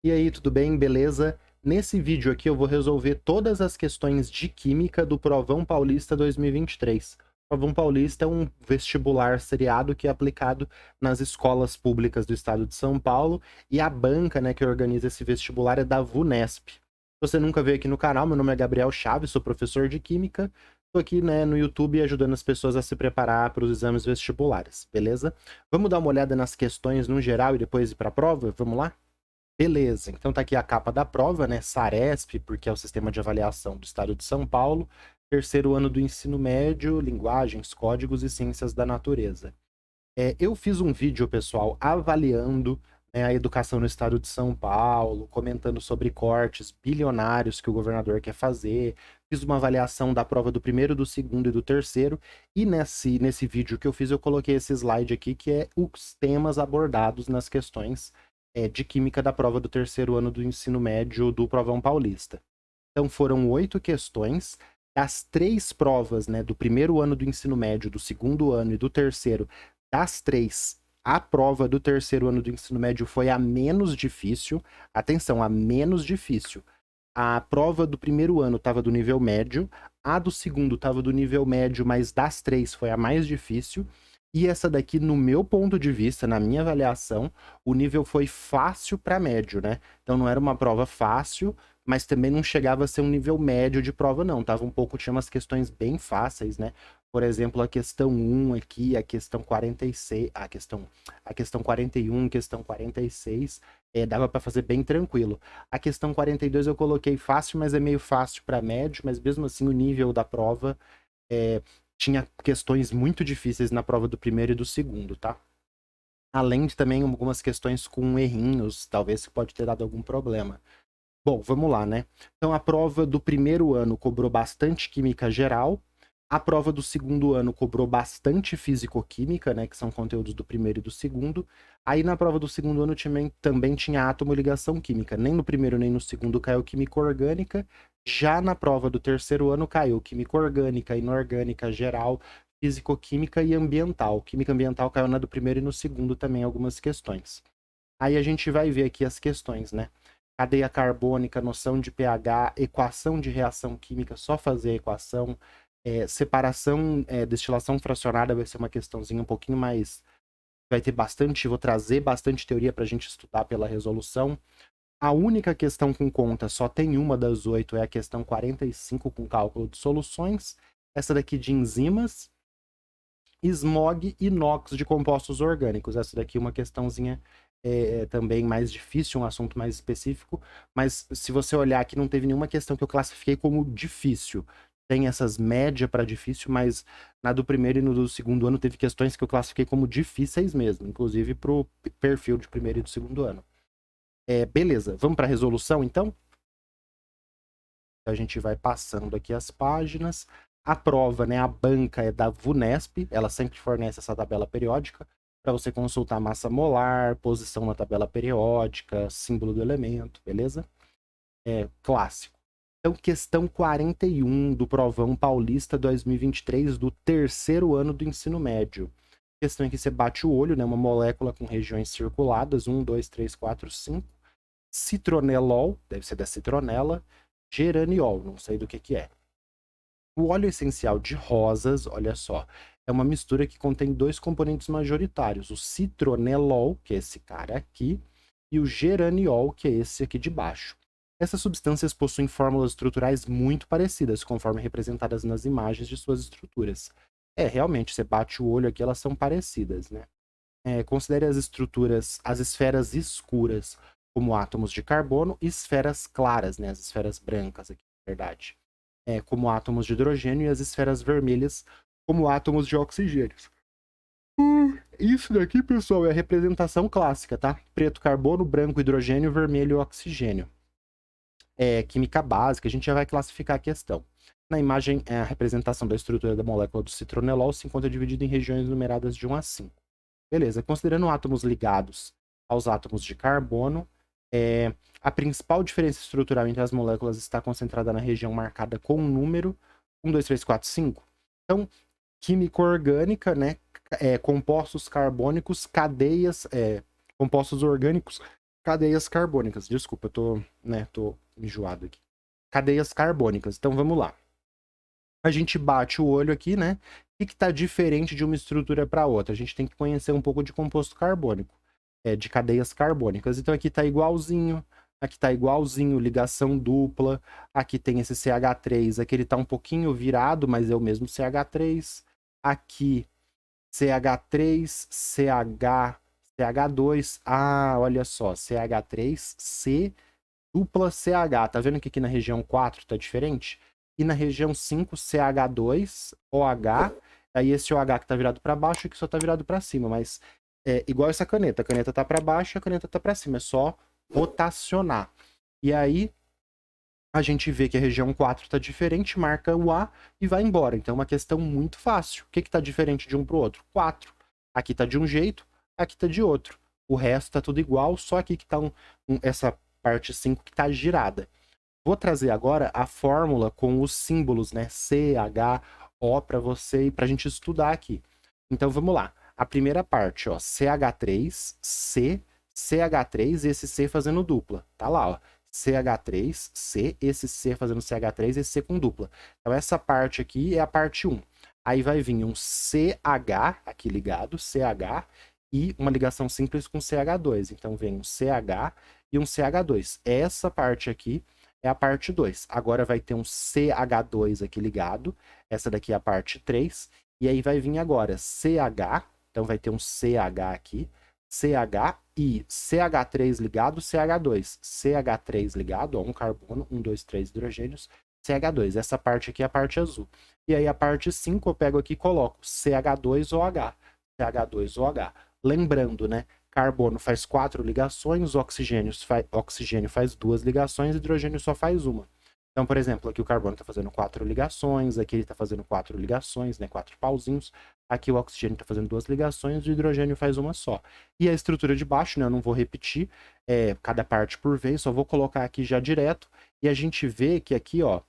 E aí, tudo bem? Beleza? Nesse vídeo aqui eu vou resolver todas as questões de química do Provão Paulista 2023. O Provão Paulista é um vestibular seriado que é aplicado nas escolas públicas do estado de São Paulo e a banca, né, que organiza esse vestibular é da VUNESP. Se você nunca veio aqui no canal, meu nome é Gabriel Chaves, sou professor de química. Estou aqui, né, no YouTube ajudando as pessoas a se preparar para os exames vestibulares, beleza? Vamos dar uma olhada nas questões no geral e depois ir para a prova? Vamos lá? Beleza, então tá aqui a capa da prova, né? SARESP, porque é o Sistema de Avaliação do Estado de São Paulo, terceiro ano do ensino médio, linguagens, códigos e ciências da natureza. Eu fiz um vídeo, pessoal, avaliando, né, a educação no Estado de São Paulo, comentando sobre cortes bilionários que o governador quer fazer. Fiz uma avaliação da prova do primeiro, do segundo e do terceiro. E nesse vídeo que eu fiz, eu coloquei esse slide aqui, que é os temas abordados nas questões de química da prova do terceiro ano do ensino médio do Provão Paulista. Então foram 8 questões. Das 3 provas, né, do primeiro ano do ensino médio, do segundo ano e do terceiro, das 3, a prova do terceiro ano do ensino médio foi a menos difícil. Atenção, a menos difícil. A prova do primeiro ano estava do nível médio, a do segundo estava do nível médio, mas das 3 foi a mais difícil. E essa daqui, no meu ponto de vista, na minha avaliação, o nível foi fácil para médio, né? Então não era uma prova fácil, mas também não chegava a ser um nível médio de prova, não. Tava um pouco, tinha umas questões bem fáceis, né? Por exemplo, a questão 1 aqui, a questão 46, a questão 41, questão 46, dava para fazer bem tranquilo. A questão 42 eu coloquei fácil, mas é meio fácil para médio, mas mesmo assim o nível da prova é, tinha questões muito difíceis na prova do primeiro e do segundo, tá? Além de também algumas questões com errinhos, talvez que pode ter dado algum problema. Bom, vamos lá, né? Então a prova do primeiro ano cobrou bastante química geral, a prova do segundo ano cobrou bastante físico-química, né, que são conteúdos do primeiro e do segundo. Aí na prova do segundo ano também tinha átomo e ligação química. Nem no primeiro nem no segundo caiu química orgânica. Já na prova do terceiro ano caiu química orgânica, inorgânica, geral, físico-química e ambiental. Química ambiental caiu na do primeiro e no segundo também algumas questões. Aí a gente vai ver aqui as questões, né? Cadeia carbônica, noção de pH, equação de reação química, só fazer a equação. Separação, destilação fracionada vai ser uma questãozinha um pouquinho mais. Vai ter bastante, vou trazer bastante teoria para a gente estudar pela resolução. A única questão com conta, só tem uma das 8, é a questão 45 com cálculo de soluções. Essa daqui de enzimas, smog e NOx de compostos orgânicos. Essa daqui é uma questãozinha também mais difícil, um assunto mais específico, mas se você olhar aqui, não teve nenhuma questão que eu classifiquei como difícil. Tem essas média para difícil, mas na do primeiro e no do segundo ano teve questões que eu classifiquei como difíceis mesmo, inclusive para o perfil de primeiro e do segundo ano. Beleza, vamos para a resolução então? A gente vai passando aqui as páginas. A prova, né, a banca é da VUNESP, ela sempre fornece essa tabela periódica para você consultar massa molar, posição na tabela periódica, símbolo do elemento, beleza? Clássico. Então, questão 41 do Provão Paulista 2023 do terceiro ano do ensino médio. Questão em que você bate o olho, né, uma molécula com regiões circuladas, 1, 2, 3, 4, 5. Citronelol, deve ser da citronela. Geraniol, não sei do que é. O óleo essencial de rosas, olha só, é uma mistura que contém 2 componentes majoritários, o citronelol, que é esse cara aqui, e o geraniol, que é esse aqui de baixo. Essas substâncias possuem fórmulas estruturais muito parecidas, conforme representadas nas imagens de suas estruturas. Realmente, você bate o olho aqui, elas são parecidas, né? Considere as estruturas, as esferas escuras, como átomos de carbono, e esferas claras, né? As esferas brancas aqui, na verdade. Como átomos de hidrogênio, e as esferas vermelhas, como átomos de oxigênio. Isso daqui, pessoal, é a representação clássica, tá? Preto, carbono, branco, hidrogênio, vermelho, oxigênio. Química básica, a gente já vai classificar a questão. Na imagem, a representação da estrutura da molécula do citronelol se encontra dividida em regiões numeradas de 1 a 5. Beleza, considerando átomos ligados aos átomos de carbono, a principal diferença estrutural entre as moléculas está concentrada na região marcada com o número 1, 2, 3, 4, 5. Então, química orgânica, né? Compostos carbônicos, compostos orgânicos, Cadeias carbônicas. Desculpa, eu tô enjoado aqui. Cadeias carbônicas. Então vamos lá. A gente bate o olho aqui, né? O que está diferente de uma estrutura para outra? A gente tem que conhecer um pouco de composto carbônico, de cadeias carbônicas. Então aqui está igualzinho, aqui está igualzinho, ligação dupla. Aqui tem esse CH3, aqui ele está um pouquinho virado, mas é o mesmo CH3. Aqui CH3, CH2. Ah, olha só, CH3C dupla CH. Tá vendo que aqui na região 4 tá diferente? E na região 5, CH2, OH. Aí esse OH que tá virado para baixo aqui só tá virado para cima, mas é igual essa caneta. A caneta tá para baixo, a caneta tá para cima. É só rotacionar. E aí a gente vê que a região 4 tá diferente, marca o A e vai embora. Então é uma questão muito fácil. O que que tá diferente de um pro outro? 4. Aqui tá de um jeito, aqui tá de outro. O resto tá tudo igual, só aqui que tá essa parte 5 que tá girada. Vou trazer agora a fórmula com os símbolos, né? C, H, O para você e para a gente estudar aqui. Então vamos lá. A primeira parte, ó, CH3, C, CH3 e esse C fazendo dupla. Tá lá, ó. CH3, C, esse C fazendo CH3 e esse C com dupla. Então essa parte aqui é a parte 1. Aí vai vir um CH aqui ligado, CH, e uma ligação simples com CH2. Então vem um CH e um CH2. Essa parte aqui é a parte 2. Agora vai ter um CH2 aqui ligado. Essa daqui é a parte 3. E aí vai vir agora CH. Então vai ter um CH aqui. CH e CH3 ligado, CH2. CH3 ligado, ó, um carbono, 1, 2, 3 hidrogênios. CH2. Essa parte aqui é a parte azul. E aí a parte 5 eu pego aqui e coloco CH2OH. CH2OH. Lembrando, né? Carbono faz 4 ligações, oxigênio faz 2 ligações, hidrogênio só faz uma. Então, por exemplo, aqui o carbono está fazendo 4 ligações, aqui ele está fazendo 4 ligações, né, 4 pauzinhos. Aqui o oxigênio está fazendo 2 ligações, o hidrogênio faz uma só. E a estrutura de baixo, né, eu não vou repetir cada parte por vez, só vou colocar aqui já direto. E a gente vê que aqui, ó,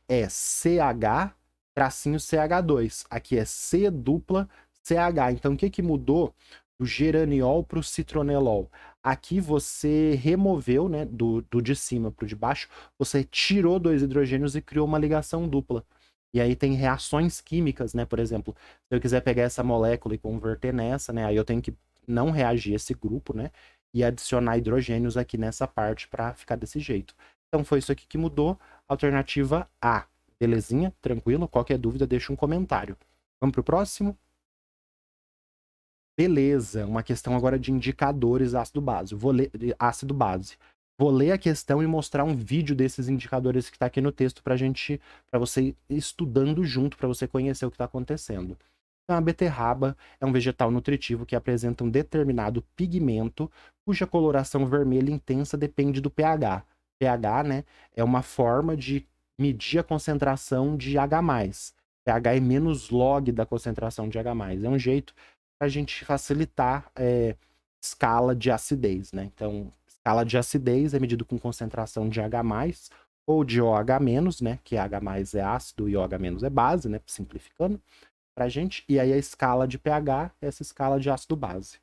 é CH tracinho CH2. Aqui é C dupla CH. Então, o que que mudou do geraniol para o citronelol? Aqui você removeu, né, do de cima para o de baixo, você tirou 2 hidrogênios e criou uma ligação dupla. E aí tem reações químicas, né? Por exemplo, se eu quiser pegar essa molécula e converter nessa, né? Aí eu tenho que não reagir esse grupo, né? E adicionar hidrogênios aqui nessa parte para ficar desse jeito. Então foi isso aqui que mudou. Alternativa A. Belezinha? Tranquilo? Qualquer dúvida, deixa um comentário. Vamos pro próximo? Beleza, uma questão agora de indicadores ácido-base. Ácido-base. Vou ler a questão e mostrar um vídeo desses indicadores que está aqui no texto para você ir estudando junto, para você conhecer o que está acontecendo. Então, a beterraba é um vegetal nutritivo que apresenta um determinado pigmento, cuja coloração vermelha intensa depende do pH. pH, né, é uma forma de medir a concentração de H+. pH é menos log da concentração de H+. É um jeito para a gente facilitar escala de acidez, né? Então, escala de acidez é medido com concentração de H+, ou de OH-, né? Que H+ é ácido e OH- é base, né? Simplificando pra gente. E aí a escala de pH é essa escala de ácido-base.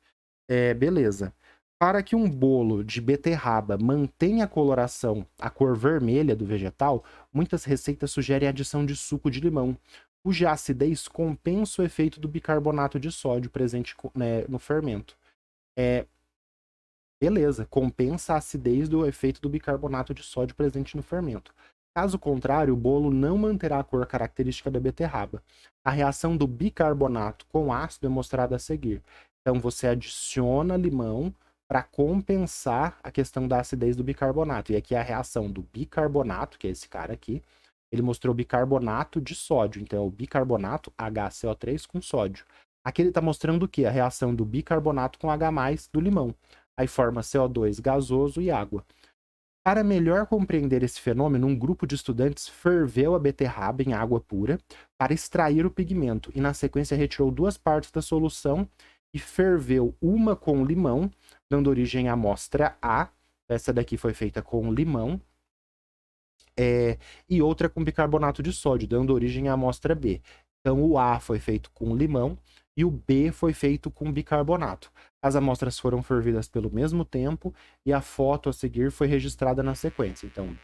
Beleza. Para que um bolo de beterraba mantenha a coloração, a cor vermelha do vegetal, muitas receitas sugerem a adição de suco de limão, cuja acidez compensa o efeito do bicarbonato de sódio presente, né, no fermento. Beleza, compensa a acidez do efeito do bicarbonato de sódio presente no fermento. Caso contrário, o bolo não manterá a cor característica da beterraba. A reação do bicarbonato com ácido é mostrada a seguir. Então, você adiciona limão para compensar a questão da acidez do bicarbonato. E aqui é a reação do bicarbonato, que é esse cara aqui. Ele mostrou bicarbonato de sódio. Então, é o bicarbonato, HCO3, com sódio. Aqui ele está mostrando o quê? A reação do bicarbonato com H+, do limão. Aí forma CO2 gasoso e água. Para melhor compreender esse fenômeno, um grupo de estudantes ferveu a beterraba em água pura para extrair o pigmento e, na sequência, retirou 2 partes da solução e ferveu uma com limão, dando origem à amostra A. Essa daqui foi feita com limão. E outra com bicarbonato de sódio, dando origem à amostra B. Então, o A foi feito com limão e o B foi feito com bicarbonato. As amostras foram fervidas pelo mesmo tempo e a foto a seguir foi registrada na sequência. Então,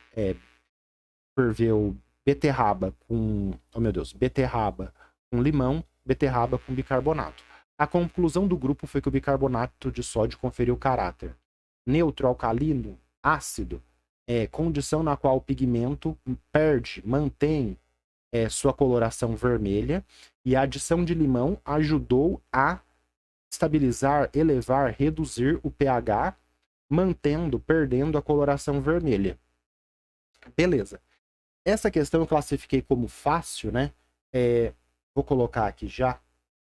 ferveu beterraba com, oh meu Deus, beterraba com limão, beterraba com bicarbonato. A conclusão do grupo foi que o bicarbonato de sódio conferiu caráter neutro, alcalino, ácido, condição na qual o pigmento perde, mantém sua coloração vermelha, e a adição de limão ajudou a estabilizar, elevar, reduzir o pH, perdendo a coloração vermelha. Beleza. Essa questão eu classifiquei como fácil, né? Vou colocar aqui já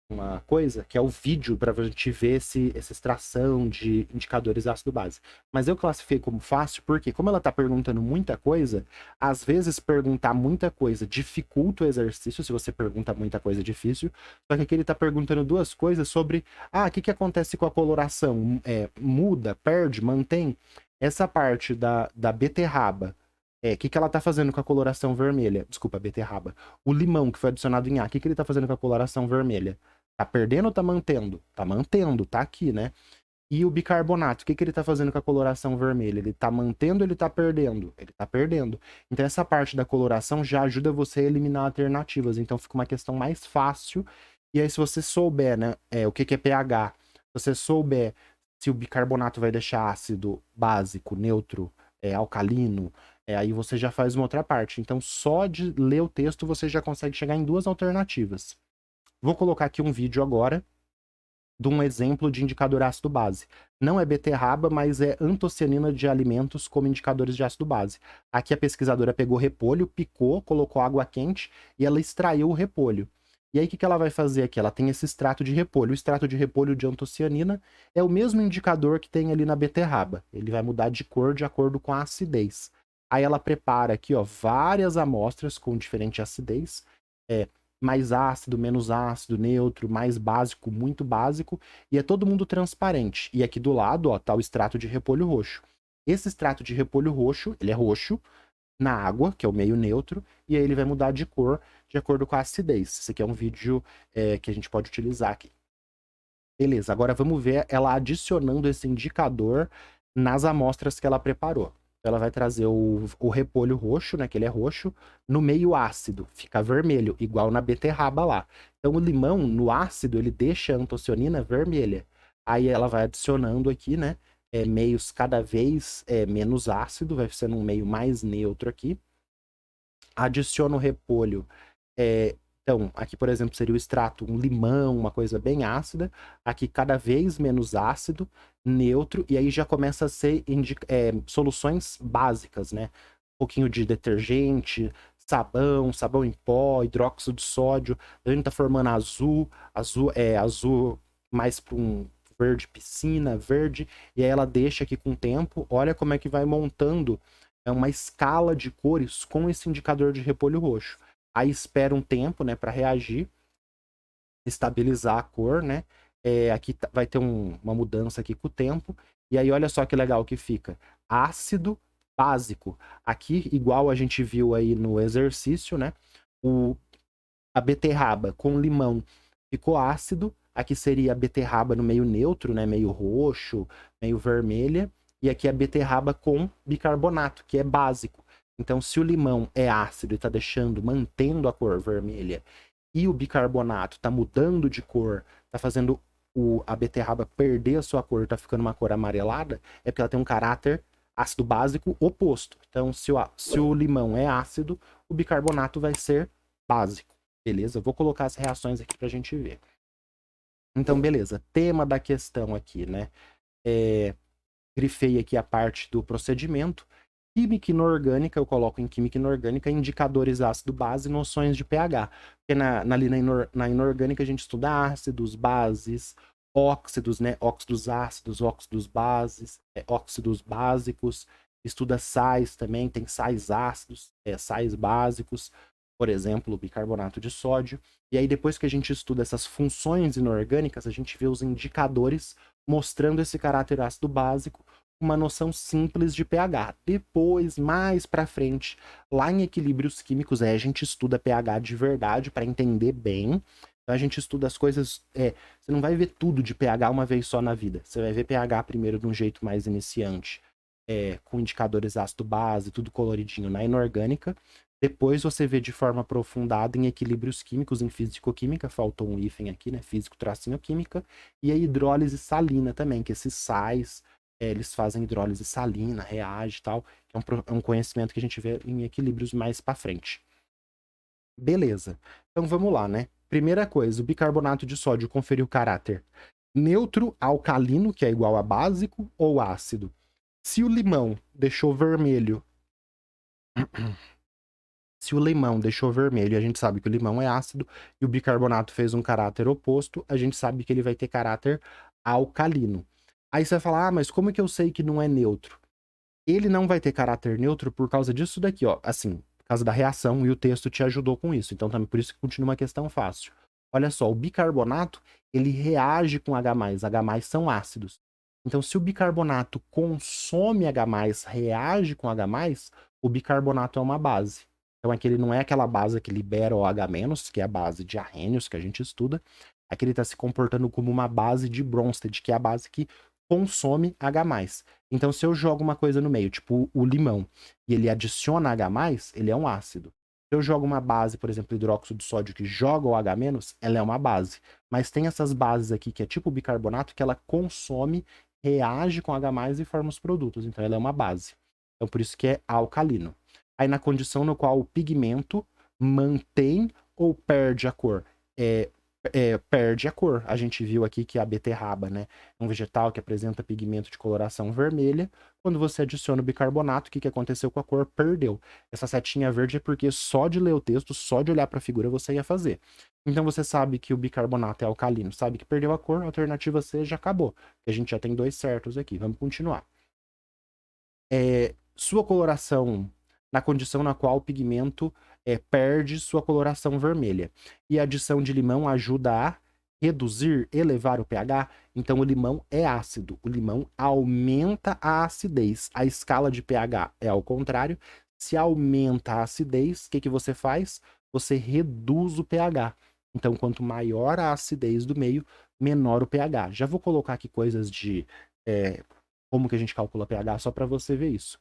uma coisa, que é o vídeo para a gente ver essa extração de indicadores ácido-base. Mas eu classifiquei como fácil porque, como ela está perguntando muita coisa, às vezes perguntar muita coisa dificulta o exercício, se você pergunta muita coisa difícil, só que aqui ele está perguntando duas coisas sobre, o que acontece com a coloração? Muda, perde, mantém? Essa parte da beterraba, o que ela tá fazendo com a coloração vermelha? Desculpa, beterraba. O limão que foi adicionado em A, o que ele tá fazendo com a coloração vermelha? Tá perdendo ou tá mantendo? Tá mantendo, tá aqui, né? E o bicarbonato, o que ele tá fazendo com a coloração vermelha? Ele tá mantendo ou ele tá perdendo? Ele tá perdendo. Então essa parte da coloração já ajuda você a eliminar alternativas. Então fica uma questão mais fácil. E aí se você souber, né, o que é pH, se você souber se o bicarbonato vai deixar ácido, básico, neutro, alcalino, aí você já faz uma outra parte. Então só de ler o texto você já consegue chegar em duas alternativas. Vou colocar aqui um vídeo agora de um exemplo de indicador ácido base. Não é beterraba, mas é antocianina de alimentos como indicadores de ácido base. Aqui a pesquisadora pegou repolho, picou, colocou água quente e ela extraiu o repolho. E aí o que ela vai fazer aqui? Ela tem esse extrato de repolho. O extrato de repolho de antocianina é o mesmo indicador que tem ali na beterraba. Ele vai mudar de cor de acordo com a acidez. Aí ela prepara aqui, ó, várias amostras com diferente acidez. Mais ácido, menos ácido, neutro, mais básico, muito básico, e é todo mundo transparente. E aqui do lado, ó, tá o extrato de repolho roxo. Esse extrato de repolho roxo, ele é roxo na água, que é o meio neutro, e aí ele vai mudar de cor de acordo com a acidez. Esse aqui é um vídeo que a gente pode utilizar aqui. Beleza, agora vamos ver ela adicionando esse indicador nas amostras que ela preparou. Ela vai trazer o repolho roxo, né, que ele é roxo, no meio ácido, fica vermelho, igual na beterraba lá. Então o limão, no ácido, ele deixa a antocianina vermelha. Aí ela vai adicionando aqui, né, meios cada vez menos ácido, vai sendo um meio mais neutro aqui. Adiciona o repolho, então, aqui, por exemplo, seria o extrato, um limão, uma coisa bem ácida. Aqui, cada vez menos ácido, neutro, e aí já começa a ser soluções básicas, né? Um pouquinho de detergente, sabão em pó, hidróxido de sódio. A gente tá formando azul mais para um verde piscina, verde, e aí ela deixa aqui com o tempo. Olha como é que vai montando uma escala de cores com esse indicador de repolho roxo. Aí espera um tempo, né, para reagir, estabilizar a cor, né? Aqui vai ter uma mudança aqui com o tempo. E aí olha só que legal que fica. Ácido básico. Aqui, igual a gente viu aí no exercício, né? A beterraba com limão ficou ácido. Aqui seria a beterraba no meio neutro, né? Meio roxo, meio vermelha. E aqui a beterraba com bicarbonato, que é básico. Então, se o limão é ácido e está mantendo a cor vermelha, e o bicarbonato está mudando de cor, está fazendo a beterraba perder a sua cor, está ficando uma cor amarelada, é porque ela tem um caráter ácido básico oposto. Então, se o limão é ácido, o bicarbonato vai ser básico. Beleza? Eu vou colocar as reações aqui para a gente ver. Então, beleza. Tema da questão aqui, né? Grifei aqui a parte do procedimento. Química inorgânica, eu coloco em química inorgânica indicadores ácido-base e noções de pH. Porque na inorgânica a gente estuda ácidos, bases, óxidos, né? Óxidos ácidos, óxidos bases, óxidos básicos. Estuda sais também, tem sais ácidos, sais básicos, por exemplo, o bicarbonato de sódio. E aí depois que a gente estuda essas funções inorgânicas, a gente vê os indicadores mostrando esse caráter ácido básico, uma noção simples de pH. Depois, mais para frente, lá em equilíbrios químicos, a gente estuda pH de verdade para entender bem. Então a gente estuda as coisas, você não vai ver tudo de pH uma vez só na vida. Você vai ver pH primeiro de um jeito mais iniciante, com indicadores ácido-base, tudo coloridinho na inorgânica. Depois você vê de forma aprofundada em equilíbrios químicos, em físico-química, faltou um hífen aqui, né? Físico-química, e a hidrólise salina também, que esses sais, eles fazem hidrólise salina, reage e tal, que é um conhecimento que a gente vê em equilíbrios mais para frente. Beleza. Então vamos lá, né? Primeira coisa, o bicarbonato de sódio conferiu caráter neutro, alcalino, que é igual a básico, ou ácido. Se o limão deixou vermelho, se o limão deixou vermelho, e a gente sabe que o limão é ácido, e o bicarbonato fez um caráter oposto, a gente sabe que ele vai ter caráter alcalino. Aí você vai falar, mas como é que eu sei que não é neutro? Ele não vai ter caráter neutro por causa disso daqui, ó. Assim, por causa da reação, e o texto te ajudou com isso. Então, também por isso que continua uma questão fácil. Olha só, o bicarbonato, ele reage com H+. H+ são ácidos. Então, se o bicarbonato consome H+, reage com H+, o bicarbonato é uma base. Então, ele não é aquela base que libera o H-, que é a base de Arrhenius, que a gente estuda. Aqui ele está se comportando como uma base de Bronsted, que é a base que consome H+. Então, se eu jogo uma coisa no meio, tipo o limão, e ele adiciona H+, ele é um ácido. Se eu jogo uma base, por exemplo, hidróxido de sódio, que joga o H-, ela é uma base. Mas tem essas bases aqui, que é tipo bicarbonato, que ela consome, reage com H+, e forma os produtos. Então, ela é uma base. Então, por isso que é alcalino. Aí, na condição no qual o pigmento mantém ou perde a cor, perde a cor. A gente viu aqui que a beterraba, né, é um vegetal que apresenta pigmento de coloração vermelha. Quando você adiciona o bicarbonato, o que aconteceu com a cor? Perdeu. Essa setinha verde é porque só de ler o texto, só de olhar para a figura você ia fazer. Então você sabe que o bicarbonato é alcalino, sabe que perdeu a cor, a alternativa C já acabou. A gente já tem 2 certos aqui. Vamos continuar. Sua coloração, na condição na qual o pigmento perde sua coloração vermelha. E a adição de limão ajuda a reduzir, elevar o pH. Então o limão é ácido. O limão aumenta a acidez. A escala de pH é ao contrário. Se aumenta a acidez, o que você faz? Você reduz o pH. Então, quanto maior a acidez do meio, menor o pH. Já vou colocar aqui coisas de como que a gente calcula pH só para você ver isso.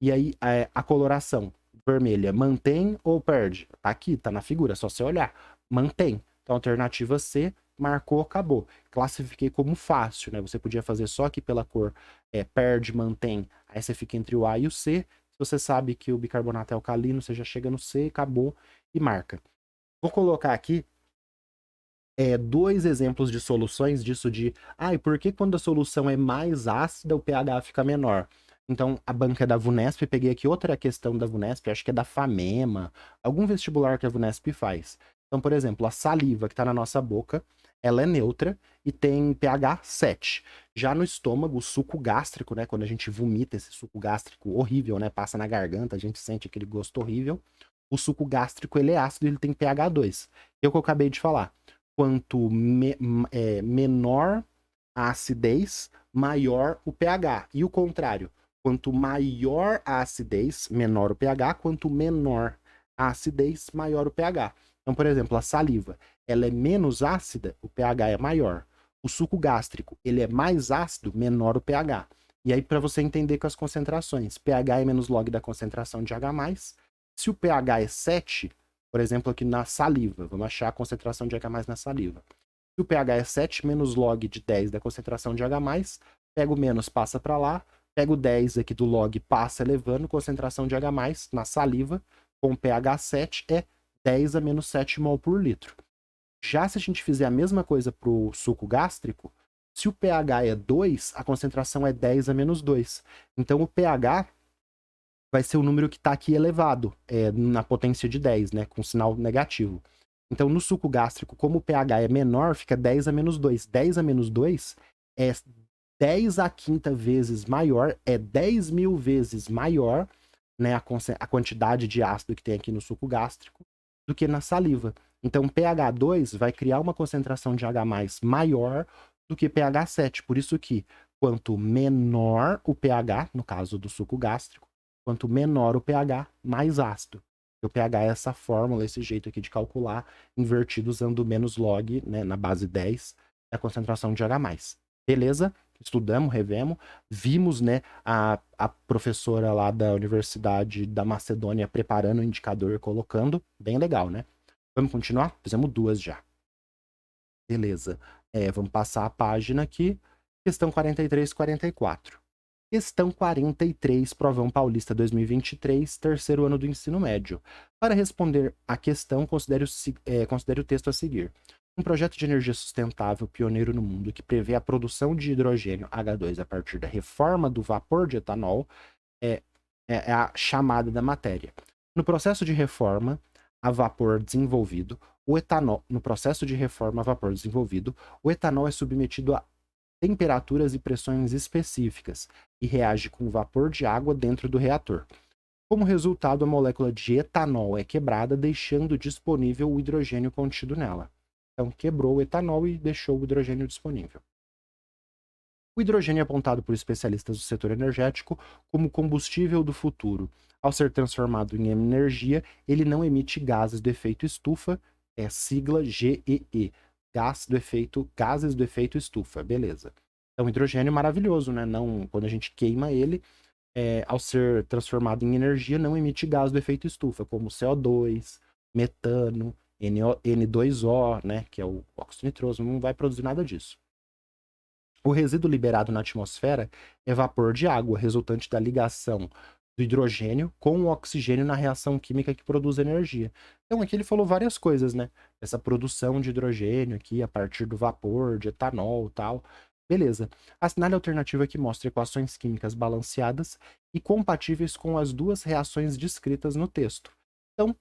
E aí, a coloração vermelha mantém ou perde? Tá aqui, tá na figura, é só você olhar. Mantém. Então, alternativa C, marcou, acabou. Classifiquei como fácil, né? Você podia fazer só aqui pela cor perde, mantém. Aí você fica entre o A e o C. Se você sabe que o bicarbonato é alcalino, você já chega no C, acabou e marca. Vou colocar aqui 2 exemplos de soluções disso de, e por que quando a solução é mais ácida o pH fica menor? Então, a banca é da VUNESP, peguei aqui outra questão da VUNESP, acho que é da FAMEMA, algum vestibular que a VUNESP faz. Então, por exemplo, a saliva que está na nossa boca, ela é neutra e tem pH 7. Já no estômago, o suco gástrico, né, quando a gente vomita esse suco gástrico horrível, né, passa na garganta, a gente sente aquele gosto horrível, o suco gástrico ele é ácido e ele tem pH 2. É o que eu acabei de falar. Quanto menor a acidez, maior o pH. E o contrário, quanto maior a acidez, menor o pH, quanto menor a acidez, maior o pH. Então, por exemplo, a saliva, ela é menos ácida, o pH é maior. O suco gástrico, ele é mais ácido, menor o pH. E aí, para você entender com as concentrações, pH é menos log da concentração de H+. Se o pH é 7, por exemplo, aqui na saliva, vamos achar a concentração de H+ na saliva. Se o pH é 7, menos log de 10 da concentração de H+, pega o menos, passa para lá, pega o 10 aqui do log, passa elevando, concentração de H+, na saliva, com pH 7, é 10 a menos 7 mol por litro. Já se a gente fizer a mesma coisa para o suco gástrico, se o pH é 2, a concentração é 10 a menos 2. Então o pH vai ser o número que está aqui elevado, na potência de 10, né, com sinal negativo. Então, no suco gástrico, como o pH é menor, fica 10 a menos 2. 10 a menos 2 é 10 a quinta vezes maior, é 10 mil vezes maior, né, a quantidade de ácido que tem aqui no suco gástrico, do que na saliva. Então, pH 2 vai criar uma concentração de H+ maior do que pH 7. Por isso que, quanto menor o pH, no caso do suco gástrico, quanto menor o pH, mais ácido. O pH é essa fórmula, esse jeito aqui de calcular, invertido usando menos log, né, na base 10, a concentração de H+. Beleza? Estudamos, revemos, vimos, né, a professora lá da Universidade da Macedônia preparando o indicador e colocando. Bem legal, né? Vamos continuar? Fizemos 2 já. Beleza. Vamos passar a página aqui. Questão 43 e 44. Questão 43, Provão Paulista 2023, terceiro ano do ensino médio. Para responder à questão, considere o texto a seguir. Um projeto de energia sustentável pioneiro no mundo que prevê a produção de hidrogênio H2 a partir da reforma do vapor de etanol é, é a chamada da matéria. No processo de reforma a vapor desenvolvido, no processo de reforma a vapor desenvolvido, o etanol é submetido a temperaturas e pressões específicas e reage com vapor de água dentro do reator. Como resultado, a molécula de etanol é quebrada, deixando disponível o hidrogênio contido nela. Então, quebrou o etanol e deixou o hidrogênio disponível. O hidrogênio é apontado por especialistas do setor energético como combustível do futuro. Ao ser transformado em energia, ele não emite gases do efeito estufa, sigla GEE, gases do efeito estufa, beleza. Então, hidrogênio é maravilhoso, né? Não, quando a gente queima ele, ao ser transformado em energia, não emite gás do efeito estufa, como CO2, metano, N2O, né? Que é o óxido nitroso, não vai produzir nada disso. O resíduo liberado na atmosfera é vapor de água, resultante da ligação do hidrogênio com o oxigênio na reação química que produz energia. Então aqui ele falou várias coisas, né? Essa produção de hidrogênio aqui a partir do vapor, de etanol e tal. Beleza. Assinale a alternativa que mostra equações químicas balanceadas e compatíveis com as duas reações descritas no texto. Então,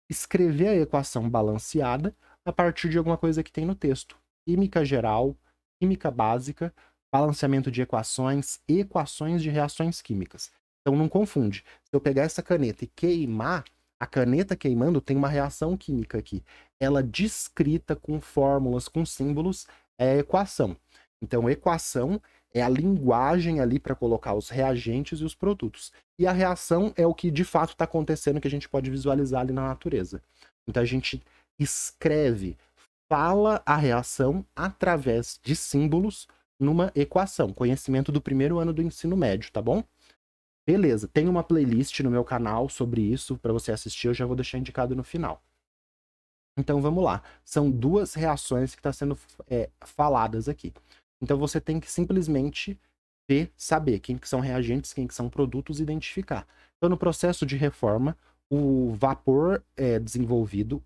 escrever a equação balanceada a partir de alguma coisa que tem no texto. Química geral, química básica, balanceamento de equações e equações de reações químicas. Então não confunde. Se eu pegar essa caneta e queimar, a caneta queimando tem uma reação química aqui. Ela descrita com fórmulas, com símbolos, é equação. Então equação é a linguagem ali para colocar os reagentes e os produtos. E a reação é o que de fato está acontecendo, que a gente pode visualizar ali na natureza. Então a gente escreve, fala a reação através de símbolos numa equação. Conhecimento do primeiro ano do ensino médio, tá bom? Beleza, tem uma playlist no meu canal sobre isso para você assistir, eu já vou deixar indicado no final. Então vamos lá, são duas reações que estão sendo faladas aqui. Então você tem que simplesmente saber quem que são reagentes, quem que são produtos e identificar. Então no processo de reforma, o vapor desenvolvido,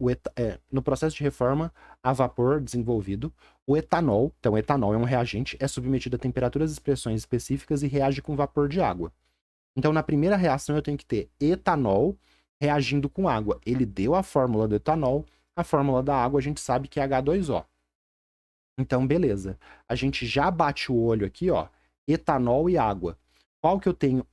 no processo de reforma a vapor desenvolvido, o etanol, então o etanol é um reagente, é submetido a temperaturas e pressões específicas e reage com vapor de água. Então na primeira reação eu tenho que ter etanol reagindo com água. Ele deu a fórmula do etanol, a fórmula da água a gente sabe que é H2O. Então beleza, a gente já bate o olho aqui, ó, etanol e água. Qual que eu tenho?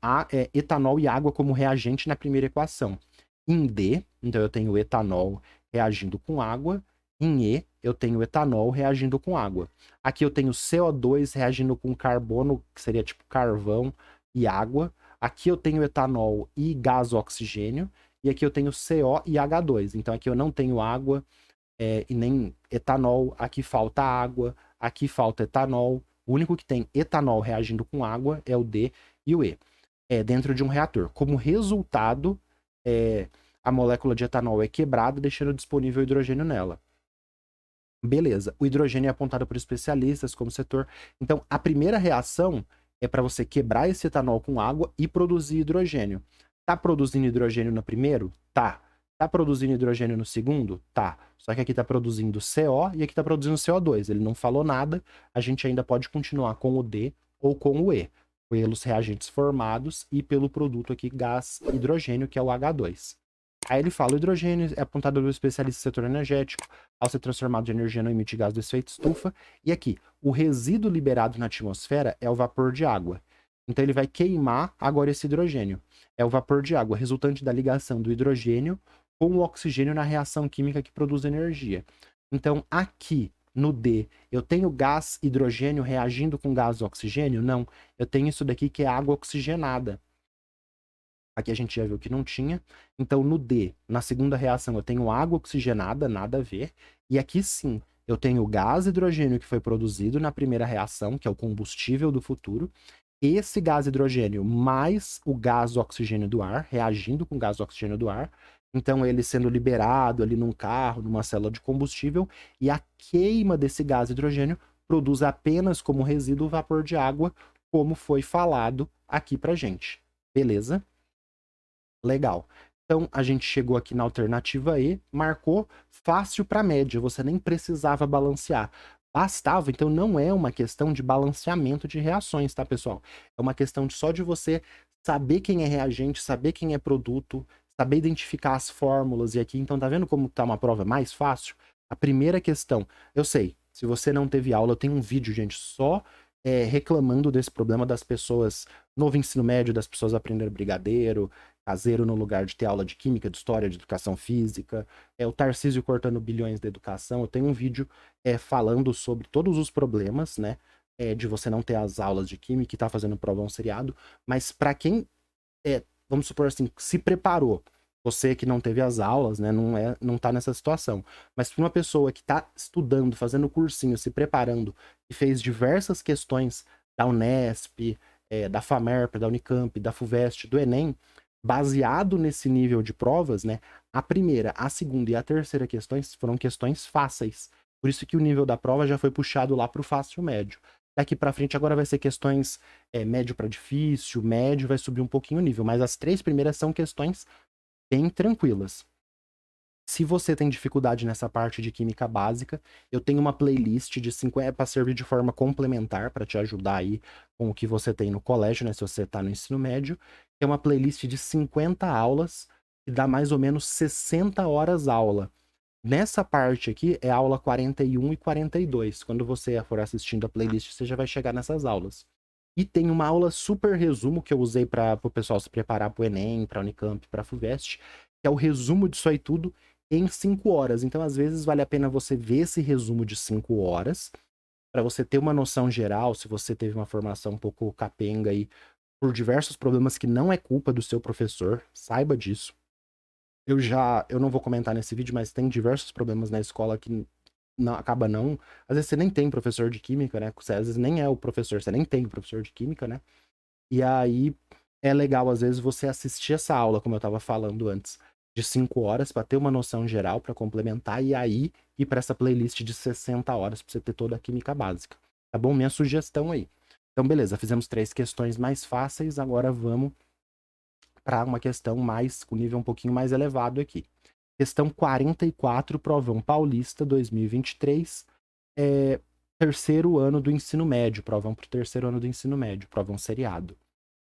Etanol e água como reagente na primeira equação. Em D, então eu tenho etanol reagindo com água. Em E, eu tenho etanol reagindo com água. Aqui eu tenho CO2 reagindo com carbono, que seria tipo carvão e água. Aqui eu tenho etanol e gás oxigênio. E aqui eu tenho CO e H2. Então aqui eu não tenho água e nem etanol. Aqui falta água, aqui falta etanol. O único que tem etanol reagindo com água é o D e o E. Dentro de um reator. Como resultado, a molécula de etanol é quebrada, deixando disponível o hidrogênio nela. Beleza. O hidrogênio é apontado por especialistas como setor. Então, a primeira reação é para você quebrar esse etanol com água e produzir hidrogênio. Tá produzindo hidrogênio no primeiro? Tá. Tá produzindo hidrogênio no segundo? Tá. Só que aqui tá produzindo CO e aqui tá produzindo CO2. Ele não falou nada. A gente ainda pode continuar com o D ou com o E, pelos reagentes formados e pelo produto aqui, gás hidrogênio, que é o H2. Aí ele fala, o hidrogênio é apontado pelo especialista do setor energético, ao ser transformado de energia não emite gás do efeito estufa. E aqui, o resíduo liberado na atmosfera é o vapor de água. Então ele vai queimar agora esse hidrogênio. É o vapor de água, resultante da ligação do hidrogênio com o oxigênio na reação química que produz energia. Então aqui no D, eu tenho gás hidrogênio reagindo com gás oxigênio? Não. Eu tenho isso daqui que é água oxigenada. Aqui a gente já viu que não tinha. Então, no D, na segunda reação, eu tenho água oxigenada, nada a ver. E aqui sim, eu tenho o gás hidrogênio que foi produzido na primeira reação, que é o combustível do futuro. Esse gás hidrogênio mais o gás oxigênio do ar, reagindo com o gás oxigênio do ar. Então, ele sendo liberado ali num carro, numa célula de combustível. E a queima desse gás hidrogênio produz apenas como resíduo vapor de água, como foi falado aqui pra gente. Beleza? Legal. Então, a gente chegou aqui na alternativa E, marcou fácil para média, você nem precisava balancear. Bastava, então não é uma questão de balanceamento de reações, tá, pessoal? É uma questão só de você saber quem é reagente, saber quem é produto, saber identificar as fórmulas. E aqui, então, tá vendo como tá uma prova mais fácil? A primeira questão, eu sei, se você não teve aula, eu tenho um vídeo, gente, só reclamando desse problema das pessoas, novo ensino médio, das pessoas aprendendo brigadeiro, caseiro no lugar de ter aula de química, de história, de educação física, o Tarcísio cortando bilhões da educação. Eu tenho um vídeo falando sobre todos os problemas, né, de você não ter as aulas de química e tá fazendo provão seriado, mas para quem, vamos supor assim, se preparou, você que não teve as aulas, né, não tá nessa situação, mas para uma pessoa que tá estudando, fazendo cursinho, se preparando, e fez diversas questões da Unesp, da Famerp, da Unicamp, da FUVEST, do Enem, baseado nesse nível de provas, né, a primeira, a segunda e a terceira questões foram questões fáceis. Por isso que o nível da prova já foi puxado lá para o fácil médio. Daqui para frente agora vai ser questões médio para difícil, médio vai subir um pouquinho o nível, mas as três primeiras são questões bem tranquilas. Se você tem dificuldade nessa parte de química básica, eu tenho uma playlist de 50 para servir de forma complementar para te ajudar aí com o que você tem no colégio, né? Se você está no ensino médio, é uma playlist de 50 aulas que dá mais ou menos 60 horas aula. Nessa parte aqui é aula 41 e 42. Quando você for assistindo a playlist, você já vai chegar nessas aulas. E tem uma aula super resumo que eu usei para o pessoal se preparar para o Enem, para a Unicamp, para a FUVEST, que é o resumo disso aí tudo em 5 horas. Então, às vezes, vale a pena você ver esse resumo de 5 horas, para você ter uma noção geral, se você teve uma formação um pouco capenga aí, por diversos problemas que não é culpa do seu professor, saiba disso. Eu não vou comentar nesse vídeo, mas tem diversos problemas na escola que não, acaba não. Às vezes você nem tem professor de química, né? Você, às vezes nem é o professor, você nem tem professor de química, né? E aí é legal, às vezes, você assistir essa aula, como eu estava falando antes, de 5 horas, para ter uma noção geral, para complementar, e aí ir para essa playlist de 60 horas, para você ter toda a química básica. Tá bom? Minha sugestão aí. Então, beleza, fizemos 3 questões mais fáceis, agora vamos para uma questão mais, com nível um pouquinho mais elevado aqui. Questão 44, Provão Paulista 2023, terceiro ano do ensino médio, provão para o terceiro ano do ensino médio, provão seriado.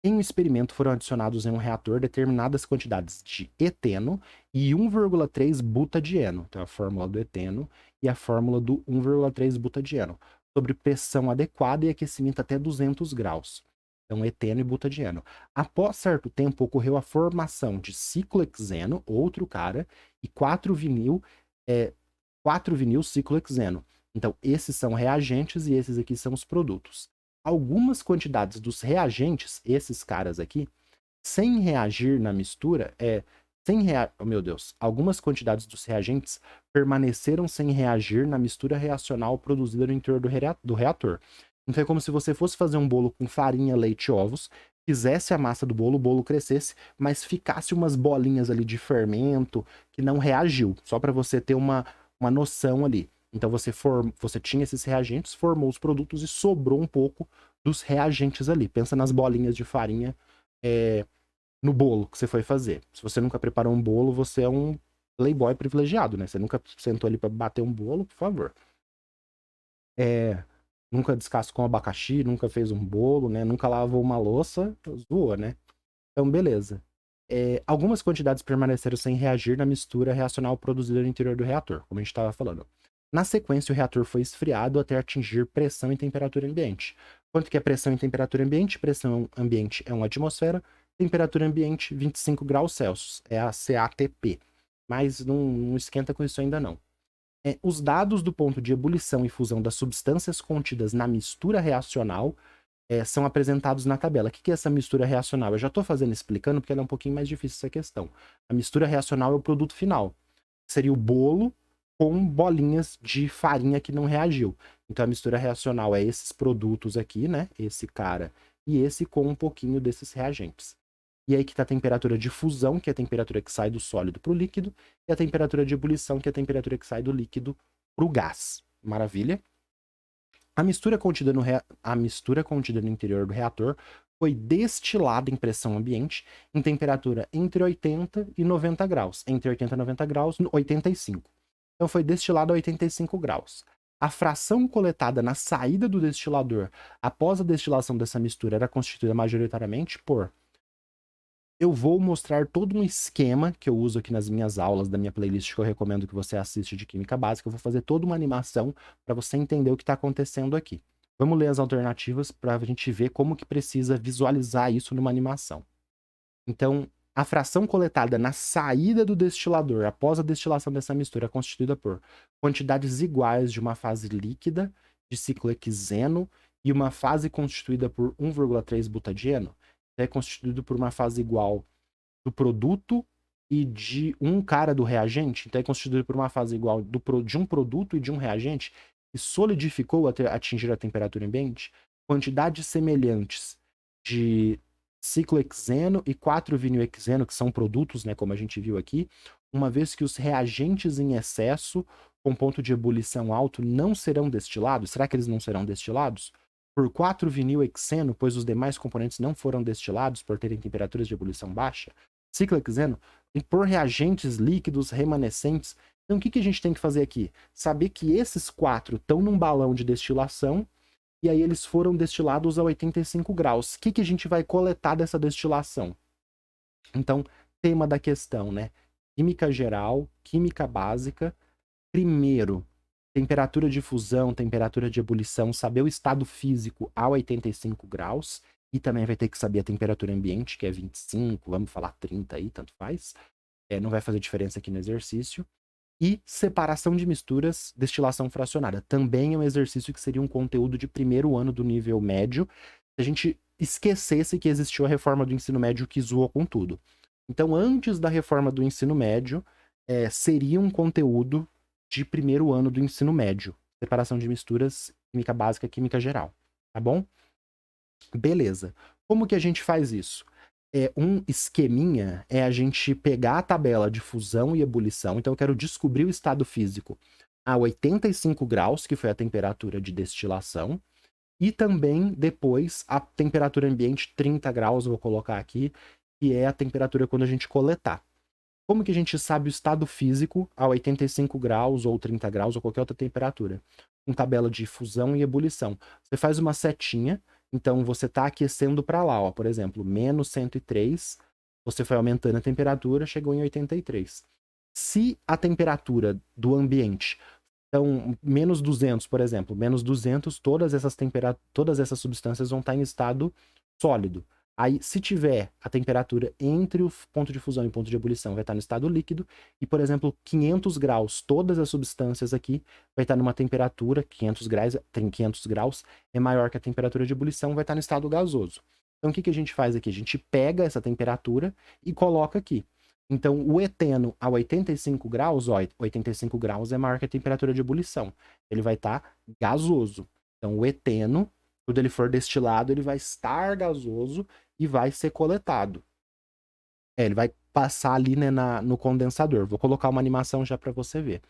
Em um experimento foram adicionados em um reator determinadas quantidades de eteno e 1,3 butadieno, então a fórmula do eteno e a fórmula do 1,3 butadieno, sobre pressão adequada e aquecimento até 200 graus. Então, eteno e butadieno. Após certo tempo, ocorreu a formação de ciclohexeno, outro cara, e 4-vinil ciclohexeno. Então, esses são reagentes e esses aqui são os produtos. Algumas quantidades dos reagentes, esses caras aqui, sem reagir na mistura, oh, meu Deus, algumas quantidades dos reagentes permaneceram sem reagir na mistura reacional produzida no interior do reator. Então é como se você fosse fazer um bolo com farinha, leite e ovos, fizesse a massa do bolo, o bolo crescesse, mas ficasse umas bolinhas ali de fermento que não reagiu, só para você ter uma noção ali. Então você tinha esses reagentes, formou os produtos e sobrou um pouco dos reagentes ali. Pensa nas bolinhas de farinha no bolo que você foi fazer. Se você nunca preparou um bolo, você é um playboy privilegiado, né? Você nunca sentou ali para bater um bolo, por favor. Nunca descascou um abacaxi, nunca fez um bolo, né? Nunca lavou uma louça, zoou, né? Então, beleza. Algumas quantidades permaneceram sem reagir na mistura reacional produzida no interior do reator, como a gente estava falando. Na sequência, o reator foi esfriado até atingir pressão e temperatura ambiente. Quanto que é pressão e temperatura ambiente? Pressão ambiente é 1 atmosfera, temperatura ambiente 25 graus Celsius, é a CATP. Mas não esquenta com isso ainda não. Os dados do ponto de ebulição e fusão das substâncias contidas na mistura reacional são apresentados na tabela. O que é essa mistura reacional? Eu já estou explicando porque ela é um pouquinho mais difícil essa questão. A mistura reacional é o produto final. Seria o bolo com bolinhas de farinha que não reagiu. Então a mistura reacional é esses produtos aqui, né? Esse cara e esse com um pouquinho desses reagentes. E aí que está a temperatura de fusão, que é a temperatura que sai do sólido para o líquido, e a temperatura de ebulição, que é a temperatura que sai do líquido para o gás. Maravilha? A mistura contida no interior do reator foi destilada em pressão ambiente em temperatura entre 80 e 90 graus. Entre 80 e 90 graus, 85. Então foi destilado a 85 graus. A fração coletada na saída do destilador após a destilação dessa mistura era constituída majoritariamente por... Eu vou mostrar todo um esquema que eu uso aqui nas minhas aulas da minha playlist que eu recomendo que você assista de Química Básica. Eu vou fazer toda uma animação para você entender o que está acontecendo aqui. Vamos ler as alternativas para a gente ver como que precisa visualizar isso numa animação. Então, a fração coletada na saída do destilador após a destilação dessa mistura é constituída por quantidades iguais de uma fase líquida de ciclohexeno e uma fase constituída por 1,3 butadieno. É constituído por uma fase igual do produto e de um cara do reagente. Então é constituído por uma fase igual de um produto e de um reagente que solidificou até atingir a temperatura ambiente. Quantidades semelhantes de ciclohexeno e 4-vinilhexeno, que são produtos, né, como a gente viu aqui, uma vez que os reagentes em excesso com ponto de ebulição alto não serão destilados. Será que eles não serão destilados? Por 4-vinilhexeno, pois os demais componentes não foram destilados por terem temperaturas de ebulição baixa. Ciclohexeno, e por reagentes líquidos remanescentes. Então, o que a gente tem que fazer aqui? Saber que esses 4 estão num balão de destilação e aí eles foram destilados a 85 graus. O que a gente vai coletar dessa destilação? Então, tema da questão, né? Química geral, química básica. Primeiro, temperatura de fusão, temperatura de ebulição, saber o estado físico a 85 graus. E também vai ter que saber a temperatura ambiente, que é 25, vamos falar 30 aí, tanto faz. Não vai fazer diferença aqui no exercício. E separação de misturas, destilação fracionada. Também é um exercício que seria um conteúdo de primeiro ano do nível médio, se a gente esquecesse que existiu a reforma do ensino médio que zoou com tudo. Então, antes da reforma do ensino médio, seria um conteúdo de primeiro ano do ensino médio. Separação de misturas, química básica, química geral. Tá bom? Beleza. Como que a gente faz isso? Um esqueminha é a gente pegar a tabela de fusão e ebulição. Então eu quero descobrir o estado físico a 85 graus, que foi a temperatura de destilação. E também depois a temperatura ambiente 30 graus, eu vou colocar aqui, que é a temperatura quando a gente coletar. Como que a gente sabe o estado físico a 85 graus ou 30 graus ou qualquer outra temperatura? Com tabela de fusão e ebulição. Você faz uma setinha, então você está aquecendo para lá, ó, por exemplo, menos 103, você foi aumentando a temperatura, chegou em 83. Se a temperatura do ambiente, então menos 200, por exemplo, menos 200, todas essas substâncias vão estar em estado sólido. Aí, se tiver a temperatura entre o ponto de fusão e o ponto de ebulição, vai estar no estado líquido. E, por exemplo, 500 graus, todas as substâncias aqui vai estar numa temperatura, 500 graus é maior que a temperatura de ebulição, vai estar no estado gasoso. Então, o que a gente faz aqui? A gente pega essa temperatura e coloca aqui. Então, o eteno a 85 graus, ó, 85 graus é maior que a temperatura de ebulição. Ele vai estar gasoso. Então, o eteno, quando ele for destilado, ele vai estar gasoso e vai ser coletado. Ele vai passar ali, né, no condensador. Vou colocar uma animação já para você ver.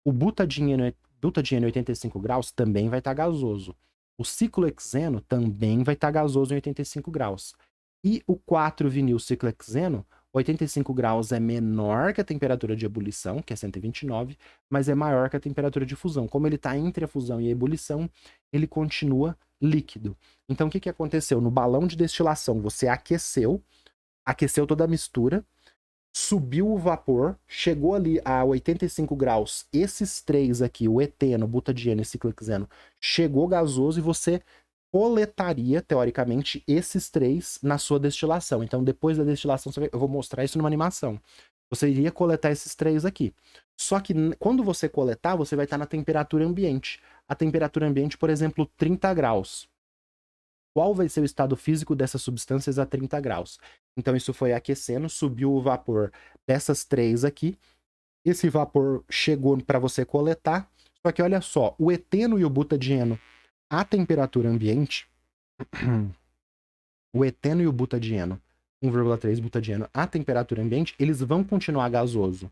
O butadieno em 85 graus também vai estar gasoso. O ciclohexeno também vai estar gasoso em 85 graus. E o 4-vinil-ciclohexeno, 85 graus é menor que a temperatura de ebulição, que é 129, mas é maior que a temperatura de fusão. Como ele está entre a fusão e a ebulição, ele continua líquido. Então, o que aconteceu? No balão de destilação, você aqueceu toda a mistura, subiu o vapor, chegou ali a 85 graus. Esses três aqui, o eteno, butadieno e ciclohexeno, chegou gasoso e você coletaria, teoricamente, esses três na sua destilação. Então, depois da destilação, eu vou mostrar isso numa animação. Você iria coletar esses três aqui. Só que quando você coletar, você vai estar na temperatura ambiente. A temperatura ambiente, por exemplo, 30 graus. qual vai ser o estado físico dessas substâncias a 30 graus. Então isso foi aquecendo, subiu o vapor dessas três aqui. Esse vapor chegou para você coletar. Só que olha só, o eteno e o butadieno a temperatura ambiente, o eteno e o butadieno, 1,3 butadieno a temperatura ambiente, eles vão continuar gasoso.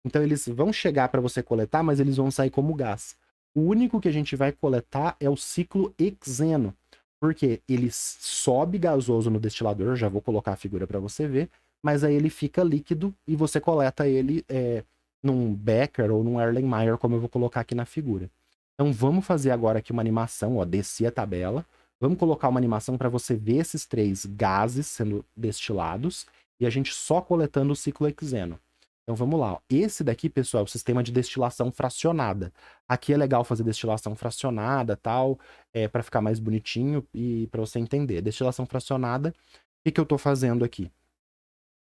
Então eles vão chegar para você coletar, mas eles vão sair como gás. O único que a gente vai coletar é o ciclo hexeno, porque ele sobe gasoso no destilador, já vou colocar a figura para você ver, mas aí ele fica líquido e você coleta ele num Becker ou num Erlenmeyer, como eu vou colocar aqui na figura. Então vamos fazer agora aqui uma animação, ó, desci a tabela, vamos colocar uma animação para você ver esses três gases sendo destilados e a gente só coletando o ciclo hexeno. Então vamos lá. Ó. Esse daqui, pessoal, é o sistema de destilação fracionada. Aqui é legal fazer destilação fracionada, tal, para ficar mais bonitinho e para você entender. Destilação fracionada, o que eu estou fazendo aqui?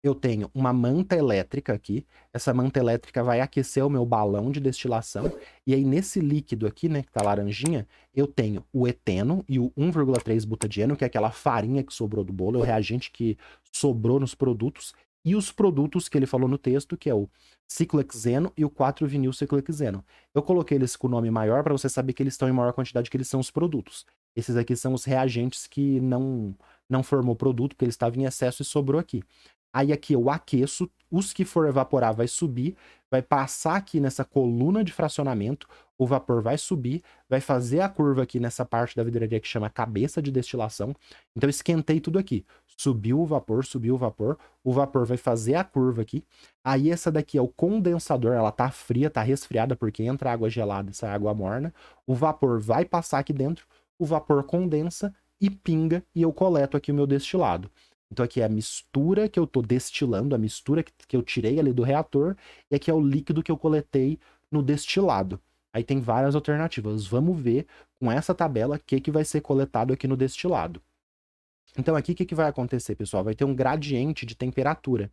Eu tenho uma manta elétrica aqui. Essa manta elétrica vai aquecer o meu balão de destilação. E aí, nesse líquido aqui, né, que tá laranjinha, eu tenho o eteno e o 1,3 butadieno, que é aquela farinha que sobrou do bolo, é o reagente que sobrou nos produtos. E os produtos que ele falou no texto, que é o ciclohexeno e o 4-vinil-ciclohexeno. Eu coloquei eles com o nome maior para você saber que eles estão em maior quantidade, que eles são os produtos. Esses aqui são os reagentes que não formou produto, porque eles estavam em excesso e sobrou aqui. Aí aqui eu aqueço, os que for evaporar vai subir, vai passar aqui nessa coluna de fracionamento, o vapor vai subir, vai fazer a curva aqui nessa parte da vidraria que chama cabeça de destilação. Então esquentei tudo aqui. Subiu o vapor vai fazer a curva aqui. Aí essa daqui é o condensador, ela tá fria, tá resfriada, porque entra água gelada e sai água morna. O vapor vai passar aqui dentro, o vapor condensa e pinga, e eu coleto aqui o meu destilado. Então aqui é a mistura que eu tô destilando, a mistura que eu tirei ali do reator, e aqui é o líquido que eu coletei no destilado. Aí tem várias alternativas. Vamos ver com essa tabela o que vai ser coletado aqui no destilado. Então aqui o que vai acontecer, pessoal? Vai ter um gradiente de temperatura.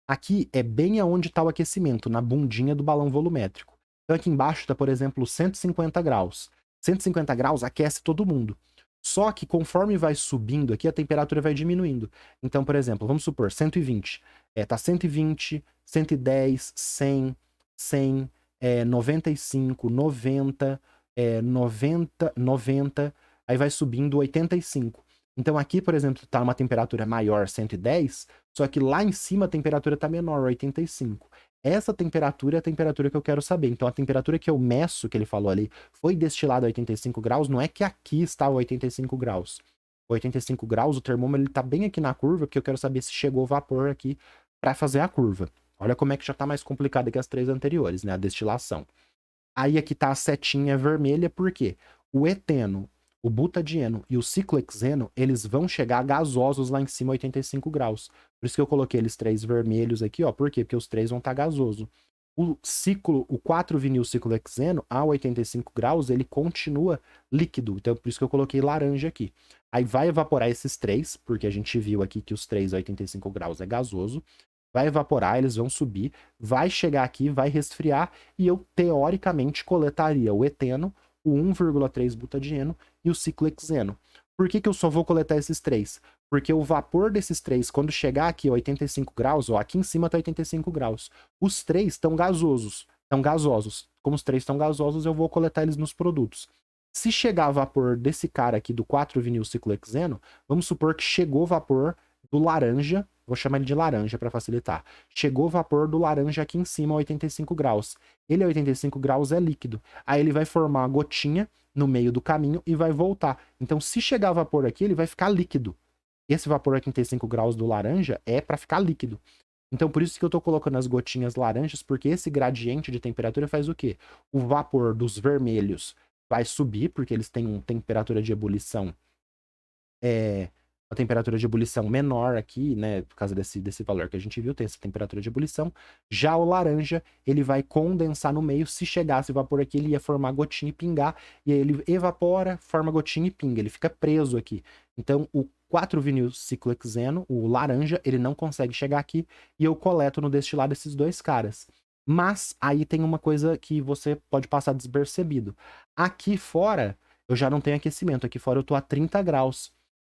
Aqui é bem aonde está o aquecimento, na bundinha do balão volumétrico. Então aqui embaixo está, por exemplo, 150 graus. 150 graus aquece todo mundo. Só que conforme vai subindo aqui, a temperatura vai diminuindo. Então, por exemplo, vamos supor, 120. Tá 120, 110, 100, 100, 95, 90, 90, 90, aí vai subindo 85. Então aqui, por exemplo, tá uma temperatura maior, 110, só que lá em cima a temperatura tá menor, 85. Essa temperatura é a temperatura que eu quero saber. Então, a temperatura que eu meço, que ele falou ali, foi destilada a 85 graus, não é que aqui estava 85 graus. 85 graus, o termômetro ele tá bem aqui na curva, porque eu quero saber se chegou vapor aqui para fazer a curva. Olha como é que já tá mais complicado que as três anteriores, né? A destilação. Aí aqui tá a setinha vermelha, por quê? O eteno, o butadieno e o ciclohexeno, eles vão chegar gasosos lá em cima, 85 graus. Por isso que eu coloquei eles três vermelhos aqui, ó. Por quê? Porque os três vão estar gasoso. O 4-vinil-ciclohexeno, a 85 graus, ele continua líquido. Então, por isso que eu coloquei laranja aqui. Aí vai evaporar esses três, porque a gente viu aqui que os três a 85 graus é gasoso. Vai evaporar, eles vão subir, vai chegar aqui, vai resfriar, e eu, teoricamente, coletaria o eteno, o 1,3 butadieno e o ciclohexeno. Por que eu só vou coletar esses três? Porque o vapor desses três, quando chegar aqui a 85 graus, ó, aqui em cima está 85 graus, os três estão gasosos. Estão gasosos. Como os três estão gasosos, eu vou coletar eles nos produtos. Se chegar vapor desse cara aqui do 4-vinil-ciclohexeno, vamos supor que chegou vapor do laranja, vou chamar ele de laranja para facilitar. Chegou vapor do laranja aqui em cima a 85 graus. Ele a 85 graus é líquido. Aí ele vai formar uma gotinha no meio do caminho e vai voltar. Então, se chegar vapor aqui, ele vai ficar líquido. Esse vapor a 85 graus do laranja é para ficar líquido. Então, por isso que eu estou colocando as gotinhas laranjas, porque esse gradiente de temperatura faz o quê? O vapor dos vermelhos vai subir, porque eles têm uma temperatura de ebulição uma temperatura de ebulição menor aqui, né, por causa desse valor que a gente viu, tem essa temperatura de ebulição. Já o laranja, ele vai condensar no meio, se chegasse vapor aqui, ele ia formar gotinha e pingar, e aí ele evapora, forma gotinha e pinga, ele fica preso aqui. Então, o 4-vinil-ciclohexeno, o laranja, ele não consegue chegar aqui, e eu coleto no destilado esses dois caras. Mas, aí tem uma coisa que você pode passar despercebido. Aqui fora, eu já não tenho aquecimento, aqui fora eu tô a 30 graus.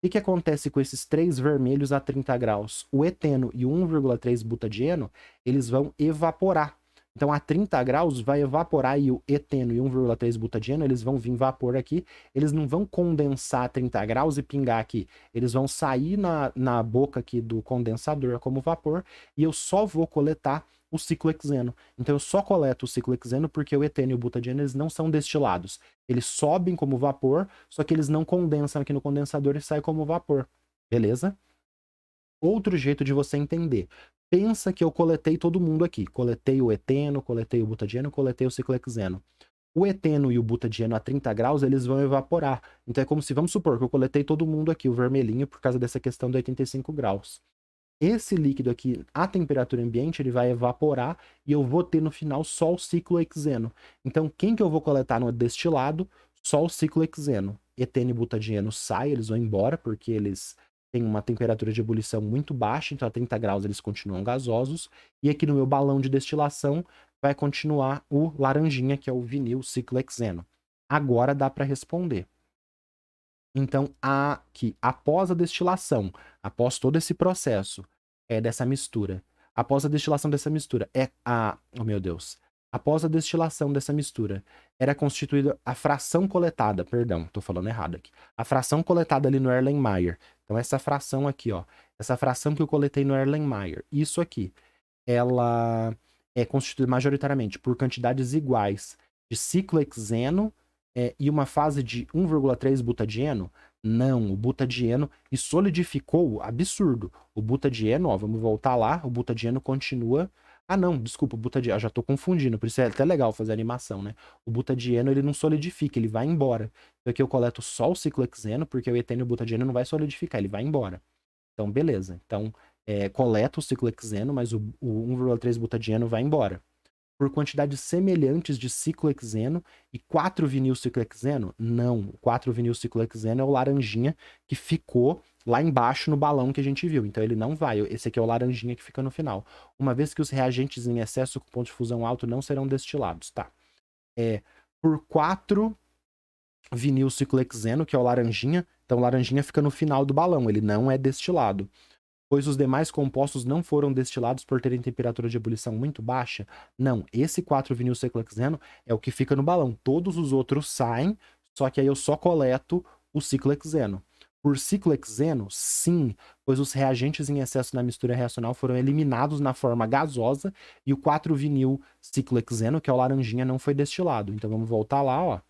que acontece com esses 3 vermelhos a 30 graus? O eteno e o 1,3 butadieno, eles vão evaporar. Então, a 30 graus vai evaporar e o eteno e 1,3 butadieno, eles vão vir vapor aqui, eles não vão condensar a 30 graus e pingar aqui, eles vão sair na boca aqui do condensador como vapor, e eu só vou coletar o ciclohexeno. Então, eu só coleto o ciclohexeno porque o eteno e o butadieno, eles não são destilados. Eles sobem como vapor, só que eles não condensam aqui no condensador e saem como vapor. Beleza? Outro jeito de você entender. Pensa que eu coletei todo mundo aqui. Coletei o eteno, coletei o butadieno, coletei o ciclohexeno. O eteno e o butadieno a 30 graus, eles vão evaporar. Então é como se, vamos supor que eu coletei todo mundo aqui, o vermelhinho, por causa dessa questão de 85 graus. Esse líquido aqui, a temperatura ambiente, ele vai evaporar e eu vou ter no final só o ciclohexeno. Então, quem que eu vou coletar no destilado? Só o ciclohexeno. Eteno e butadieno saem, eles vão embora, porque eles têm uma temperatura de ebulição muito baixa, então a 30 graus eles continuam gasosos. E aqui no meu balão de destilação vai continuar o laranjinha, que é o vinil ciclohexeno. Agora dá para responder. Então, aqui, após a destilação, após todo esse processo dessa mistura, após a destilação dessa mistura, oh meu Deus, após a destilação dessa mistura, era constituída a fração coletada, perdão, tô falando errado aqui, a fração coletada ali no Erlenmeyer. Então, essa fração aqui, ó, essa fração que eu coletei no Erlenmeyer, isso aqui, ela é constituída majoritariamente por quantidades iguais de ciclohexeno e uma fase de 1,3 butadieno? Não, o butadieno e solidificou, absurdo. O butadieno, ó, vamos voltar lá, o butadieno continua. Ah, não, desculpa, o butadieno, já tô confundindo, por isso é até legal fazer animação, né? O butadieno, ele não solidifica, ele vai embora. Então aqui eu coleto só o ciclohexeno, porque o eteno e o butadieno não vai solidificar, ele vai embora. Então, beleza. Então, coleta o ciclohexeno, mas o 1,3 butadieno vai embora. Por quantidades semelhantes de ciclohexeno e 4-vinil-ciclohexeno? Não, o 4-vinil-ciclohexeno é o laranjinha que ficou lá embaixo no balão que a gente viu. Então ele não vai. Esse aqui é o laranjinha que fica no final. Uma vez que os reagentes em excesso com ponto de fusão alto não serão destilados, tá? Por 4-vinil-ciclohexeno, que é o laranjinha. Então o laranjinha fica no final do balão, ele não é destilado. Pois os demais compostos não foram destilados por terem temperatura de ebulição muito baixa? Não, esse 4-vinil-ciclohexeno é o que fica no balão. Todos os outros saem, só que aí eu só coleto o ciclohexeno. Por ciclohexeno, sim, pois os reagentes em excesso na mistura reacional foram eliminados na forma gasosa e o 4-vinil-ciclohexeno, que é o laranjinha, não foi destilado. Então vamos voltar lá, ó.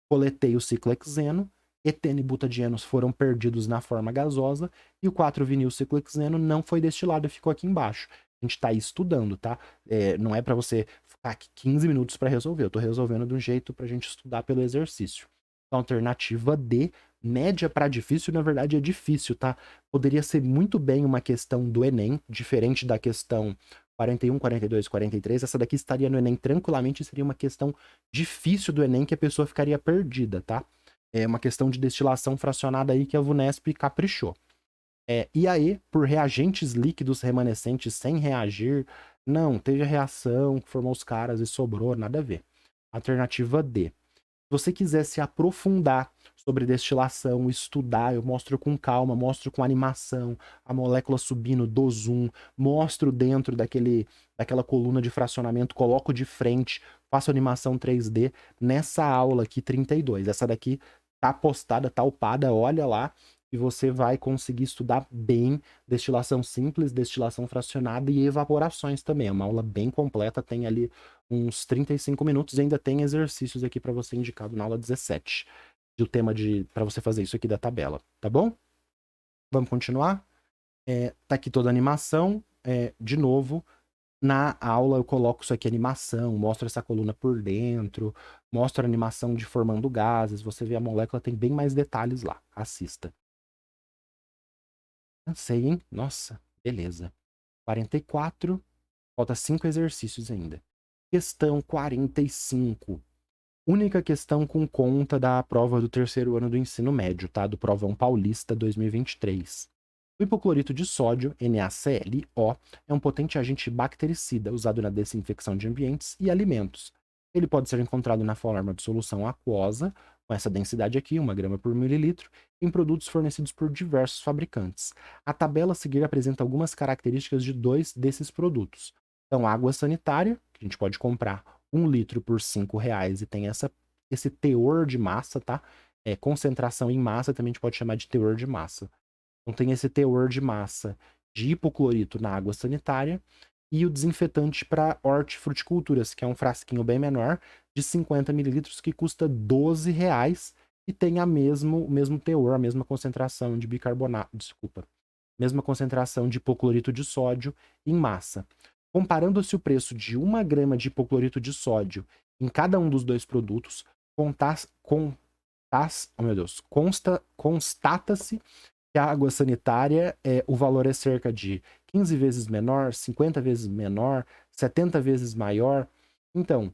Coletei o ciclohexeno, eteno e butadienos foram perdidos na forma gasosa e o 4-vinil-ciclohexeno não foi destilado e ficou aqui embaixo. A gente tá aí estudando, tá? Não é para você ficar aqui 15 minutos para resolver. Eu tô resolvendo de um jeito pra gente estudar pelo exercício. Então, alternativa D, média para difícil, na verdade é difícil, tá? Poderia ser muito bem uma questão do Enem, diferente da questão 41, 42, 43. Essa daqui estaria no Enem tranquilamente, seria uma questão difícil do Enem que a pessoa ficaria perdida, tá? É uma questão de destilação fracionada aí que a VUNESP caprichou. E aí, por reagentes líquidos remanescentes sem reagir, não, teve a reação que formou os caras e sobrou, nada a ver. Alternativa D. Se você quiser se aprofundar sobre destilação, estudar, eu mostro com calma, mostro com animação, a molécula subindo do zoom, mostro dentro daquela coluna de fracionamento, coloco de frente, faço animação 3D nessa aula aqui 32. Essa daqui tá postada, tá upada, olha lá, e você vai conseguir estudar bem destilação simples, destilação fracionada e evaporações também. É uma aula bem completa, tem ali uns 35 minutos e ainda tem exercícios aqui para você indicado na aula 17 do tema para você fazer isso aqui da tabela, tá bom? Vamos continuar? Tá aqui toda a animação. De novo, na aula eu coloco isso aqui, animação, mostro essa coluna por dentro, mostro a animação de formando gases, você vê a molécula, tem bem mais detalhes lá. Assista. Cansei, hein? Nossa, beleza. 44, falta 5 exercícios ainda. Questão 45. Única questão com conta da prova do terceiro ano do ensino médio, tá? Do Provão Paulista 2023. O hipoclorito de sódio, NaClO, é um potente agente bactericida usado na desinfecção de ambientes e alimentos. Ele pode ser encontrado na forma de solução aquosa, com essa densidade aqui, 1 grama por mililitro, em produtos fornecidos por diversos fabricantes. A tabela a seguir apresenta algumas características de 2 desses produtos. Então, água sanitária, que a gente pode comprar 1 litro por R$ 5 e tem esse teor de massa, tá? Concentração em massa também a gente pode chamar de teor de massa. Então tem esse teor de massa de hipoclorito na água sanitária e o desinfetante para hortifruticulturas, que é um frasquinho bem menor, de 50 mililitros, que custa R$ 12 e tem o mesmo teor, a mesma concentração de bicarbonato, desculpa, mesma concentração de hipoclorito de sódio em massa. Comparando-se o preço de 1 grama de hipoclorito de sódio em cada um dos dois produtos, constata-se que a água sanitária, o valor é cerca de 15 vezes menor, 50 vezes menor, 70 vezes maior. Então,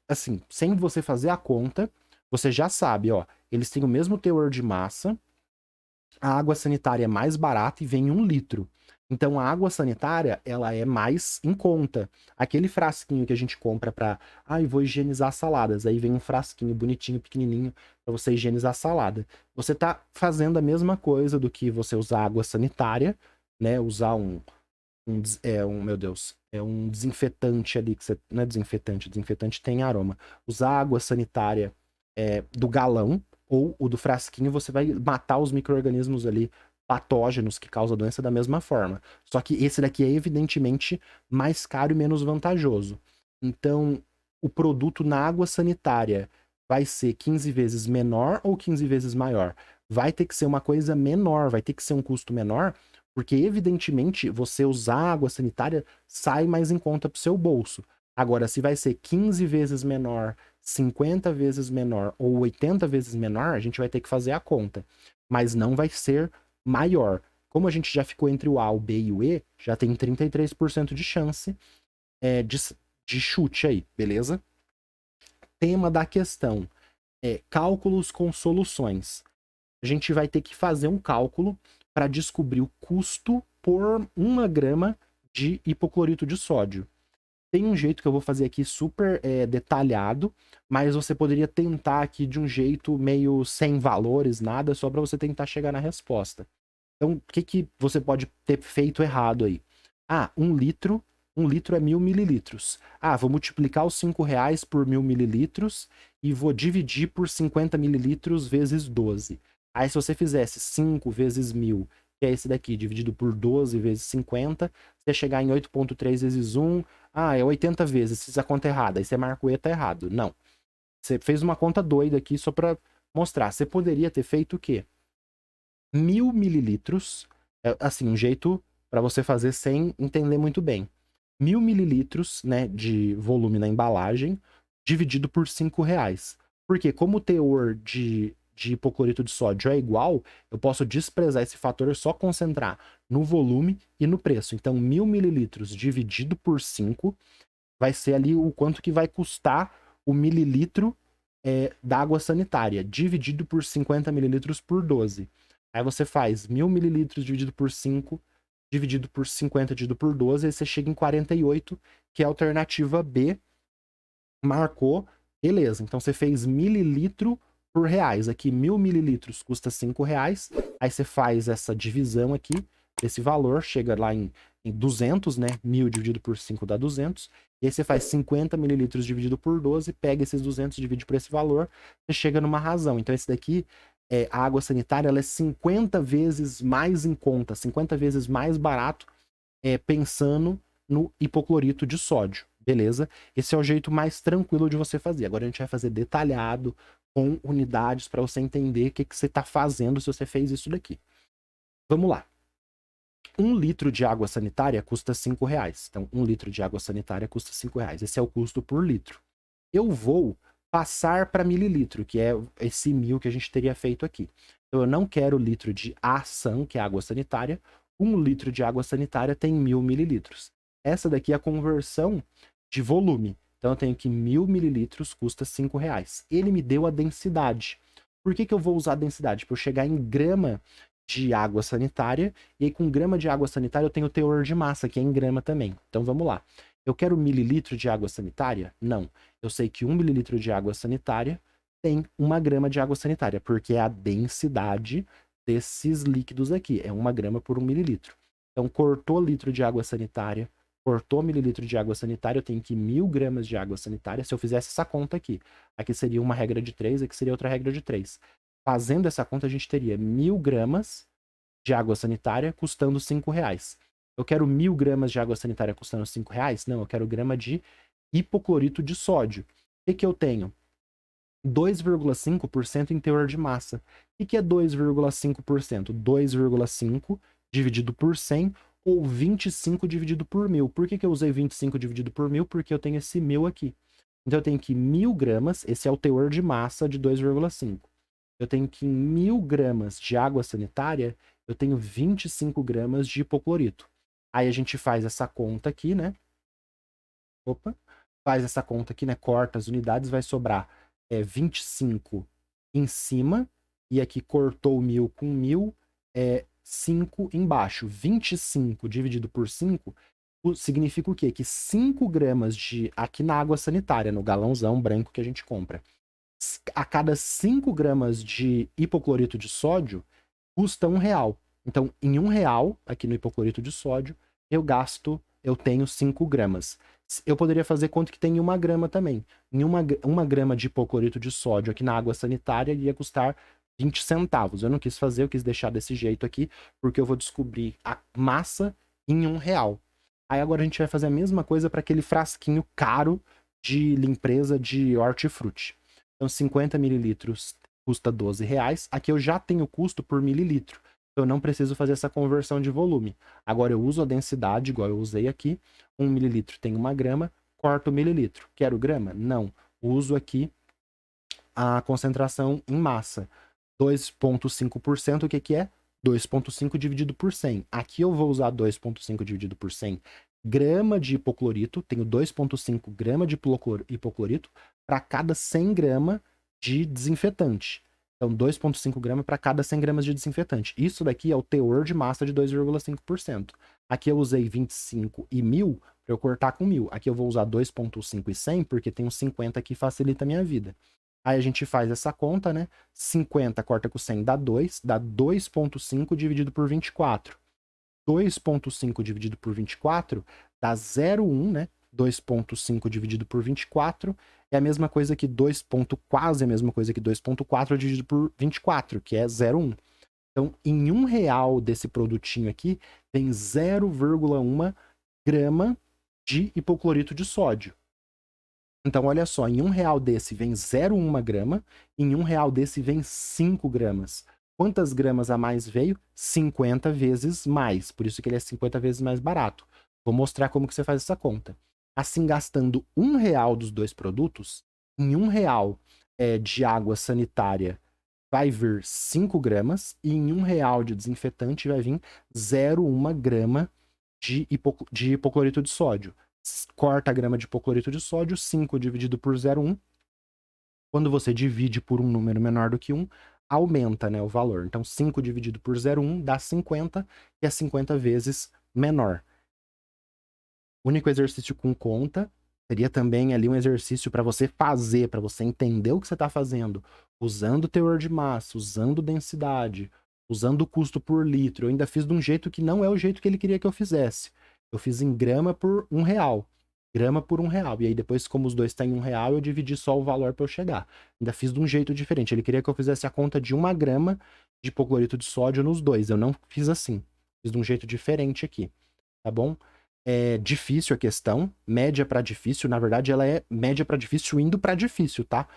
assim, sem você fazer a conta, você já sabe, ó, eles têm o mesmo teor de massa, a água sanitária é mais barata e vem 1 litro. Então, a água sanitária, ela é mais em conta. Aquele frasquinho que a gente compra para, vou higienizar saladas. Aí vem um frasquinho bonitinho, pequenininho, para você higienizar a salada. Você tá fazendo a mesma coisa do que você usar água sanitária, né? Usar um desinfetante ali, que você, não é desinfetante tem aroma. Usar água sanitária do galão ou o do frasquinho, você vai matar os micro-organismos ali patógenos que causam a doença da mesma forma. Só que esse daqui é evidentemente mais caro e menos vantajoso. Então, o produto na água sanitária vai ser 15 vezes menor ou 15 vezes maior? Vai ter que ser uma coisa menor, vai ter que ser um custo menor, porque evidentemente você usar água sanitária sai mais em conta para o seu bolso. Agora, se vai ser 15 vezes menor, 50 vezes menor ou 80 vezes menor, a gente vai ter que fazer a conta. Mas não vai ser maior. Como a gente já ficou entre o A, o B e o E, já tem 33% de chance de chute aí, beleza? Tema da questão cálculos com soluções. A gente vai ter que fazer um cálculo para descobrir o custo por 1 grama de hipoclorito de sódio. Tem um jeito que eu vou fazer aqui super detalhado, mas você poderia tentar aqui de um jeito meio sem valores, nada, só para você tentar chegar na resposta. Então, o que você pode ter feito errado aí? 1 litro é 1.000 mililitros. Vou multiplicar os R$ 5 por 1.000 mililitros e vou dividir por 50 mililitros vezes 12. Aí, se você fizesse 5 vezes 1.000, que é esse daqui, dividido por 12 vezes 50, você ia chegar em 8,3 vezes 1. É 80 vezes, fiz a conta errada. Aí você marca o E, tá errado. Não. Você fez uma conta doida aqui só para mostrar. Você poderia ter feito o quê? 1.000 mililitros, assim, um jeito para você fazer sem entender muito bem. 1.000 mililitros, né, de volume na embalagem, dividido por R$ 5. Porque como o teor de hipoclorito de sódio é igual, eu posso desprezar esse fator e só concentrar no volume e no preço. Então, 1.000 mililitros dividido por 5 vai ser ali o quanto que vai custar o mililitro da água sanitária, dividido por 50 mililitros por 12. Aí você faz 1.000 mililitros dividido por 5, dividido por 50, dividido por 12, aí você chega em 48, que é a alternativa B. Marcou, beleza. Então você fez mililitro por reais. Aqui 1.000 mililitros custa R$ 5. Aí você faz essa divisão aqui, desse valor, chega lá em 200, né? 1.000 dividido por 5 dá 200. E aí você faz 50 mililitros dividido por 12, pega esses 200, divide por esse valor, você chega numa razão. Então esse daqui, a água sanitária, ela é 50 vezes mais em conta, 50 vezes mais barato, pensando no hipoclorito de sódio, beleza? Esse é o jeito mais tranquilo de você fazer. Agora a gente vai fazer detalhado, com unidades, para você entender o que você está fazendo se você fez isso daqui. Vamos lá. 1 litro de água sanitária custa R$ 5. Então, 1 litro de água sanitária custa R$ 5. Esse é o custo por litro. Eu vou passar para mililitro, que é esse 1.000 que a gente teria feito aqui. Então, eu não quero litro de ação, que é água sanitária. 1 litro de água sanitária tem 1.000 mililitros. Essa daqui é a conversão de volume. Então, eu tenho que 1.000 mililitros custa R$ 5. Ele me deu a densidade. Por que eu vou usar a densidade? Para eu chegar em grama de água sanitária, e aí com grama de água sanitária eu tenho o teor de massa, que é em grama também. Então vamos lá. Eu quero mililitro de água sanitária? Não. Eu sei que 1 mililitro de água sanitária tem 1 grama de água sanitária, porque é a densidade desses líquidos aqui, é 1 grama por 1 mililitro. Então, cortou litro de água sanitária, cortou mililitro de água sanitária, eu tenho que 1.000 gramas de água sanitária. Se eu fizesse essa conta aqui, aqui seria uma regra de 3, aqui seria outra regra de 3. Fazendo essa conta, a gente teria 1.000 gramas de água sanitária custando R$5. Eu quero 1.000 gramas de água sanitária custando R$5? Não, eu quero grama de hipoclorito de sódio. O que eu tenho? 2,5% em teor de massa. O que é 2,5%? 2,5 dividido por 100 ou 25 dividido por 1.000. Por que eu usei 25 dividido por 1.000? Porque eu tenho esse 1.000 aqui. Então eu tenho que 1.000 gramas, esse é o teor de massa de 2,5. Eu tenho que em 1.000 gramas de água sanitária, eu tenho 25 gramas de hipoclorito. Aí a gente faz essa conta aqui, né? Opa! Faz essa conta aqui, né? Corta as unidades, vai sobrar 25 em cima, e aqui cortou 1.000 com 1.000, 5 embaixo. 25 dividido por 5 significa o quê? Que 5 gramas de... Aqui na água sanitária, no galãozão branco que a gente compra. A cada 5 gramas de hipoclorito de sódio, custa R$1. Então, em R$1, aqui no hipoclorito de sódio, eu tenho 5 gramas. Eu poderia fazer quanto que tem em 1 grama também. Em 1 grama de hipoclorito de sódio aqui na água sanitária ia custar 20 centavos. Eu não quis fazer, eu quis deixar desse jeito aqui, porque eu vou descobrir a massa em R$1. Aí agora a gente vai fazer a mesma coisa para aquele frasquinho caro de limpeza de hortifruti. Então, 50 mililitros custa R$12. Aqui eu já tenho custo por mililitro. Então, eu não preciso fazer essa conversão de volume. Agora, eu uso a densidade, igual eu usei aqui. 1 mililitro tem 1 grama, corto o mililitro. Quero grama? Não. Uso aqui a concentração em massa. 2,5%, o que é? 2,5 dividido por 100. Aqui eu vou usar 2,5 dividido por 100 grama de hipoclorito. Tenho 2,5 grama de hipoclorito para cada 100 grama de desinfetante. Então, 2,5 gramas para cada 100 gramas de desinfetante. Isso daqui é o teor de massa de 2,5%. Aqui eu usei 25 e 1.000 para eu cortar com 1.000. Aqui eu vou usar 2,5 e 100 porque tem uns 50 que facilita a minha vida. Aí a gente faz essa conta, né? 50 corta com 100 dá 2, dá 2,5 dividido por 24. 2,5 dividido por 24 dá 0,1, né? 2,5 dividido por 24 é a mesma coisa que 2. Quase a mesma coisa que 2,4 dividido por 24, que é 0,1. Então, em R$1 desse produtinho aqui, tem 0,1 grama de hipoclorito de sódio. Então, olha só, em R$1 desse vem 0,1 grama, em R$1 desse vem 5 gramas. Quantas gramas a mais veio? 50 vezes mais, por isso que ele é 50 vezes mais barato. Vou mostrar como que você faz essa conta. Assim, gastando R$1 dos dois produtos, em R$1 de água sanitária vai vir 5 gramas, e em R$1 de desinfetante vai vir 0,1 grama de hipoclorito de sódio. Corta a grama de hipoclorito de sódio, 5 dividido por 0,1. Quando você divide por um número menor do que 1, aumenta, né, o valor. Então, 5 dividido por 0,1 dá 50, que é 50 vezes menor. O único exercício com conta seria também ali um exercício para você fazer, para você entender o que você está fazendo, usando teor de massa, usando densidade, usando o custo por litro. Eu ainda fiz de um jeito que não é o jeito que ele queria que eu fizesse. Eu fiz em grama por R$1. Grama por R$1. E aí depois, como os dois têm R$1, eu dividi só o valor para eu chegar. Ainda fiz de um jeito diferente. Ele queria que eu fizesse a conta de 1 grama de hipoclorito de sódio nos dois. Eu não fiz assim. Fiz de um jeito diferente aqui. Tá bom? É difícil a questão. Média para difícil. Na verdade, ela é média para difícil indo para difícil, tá?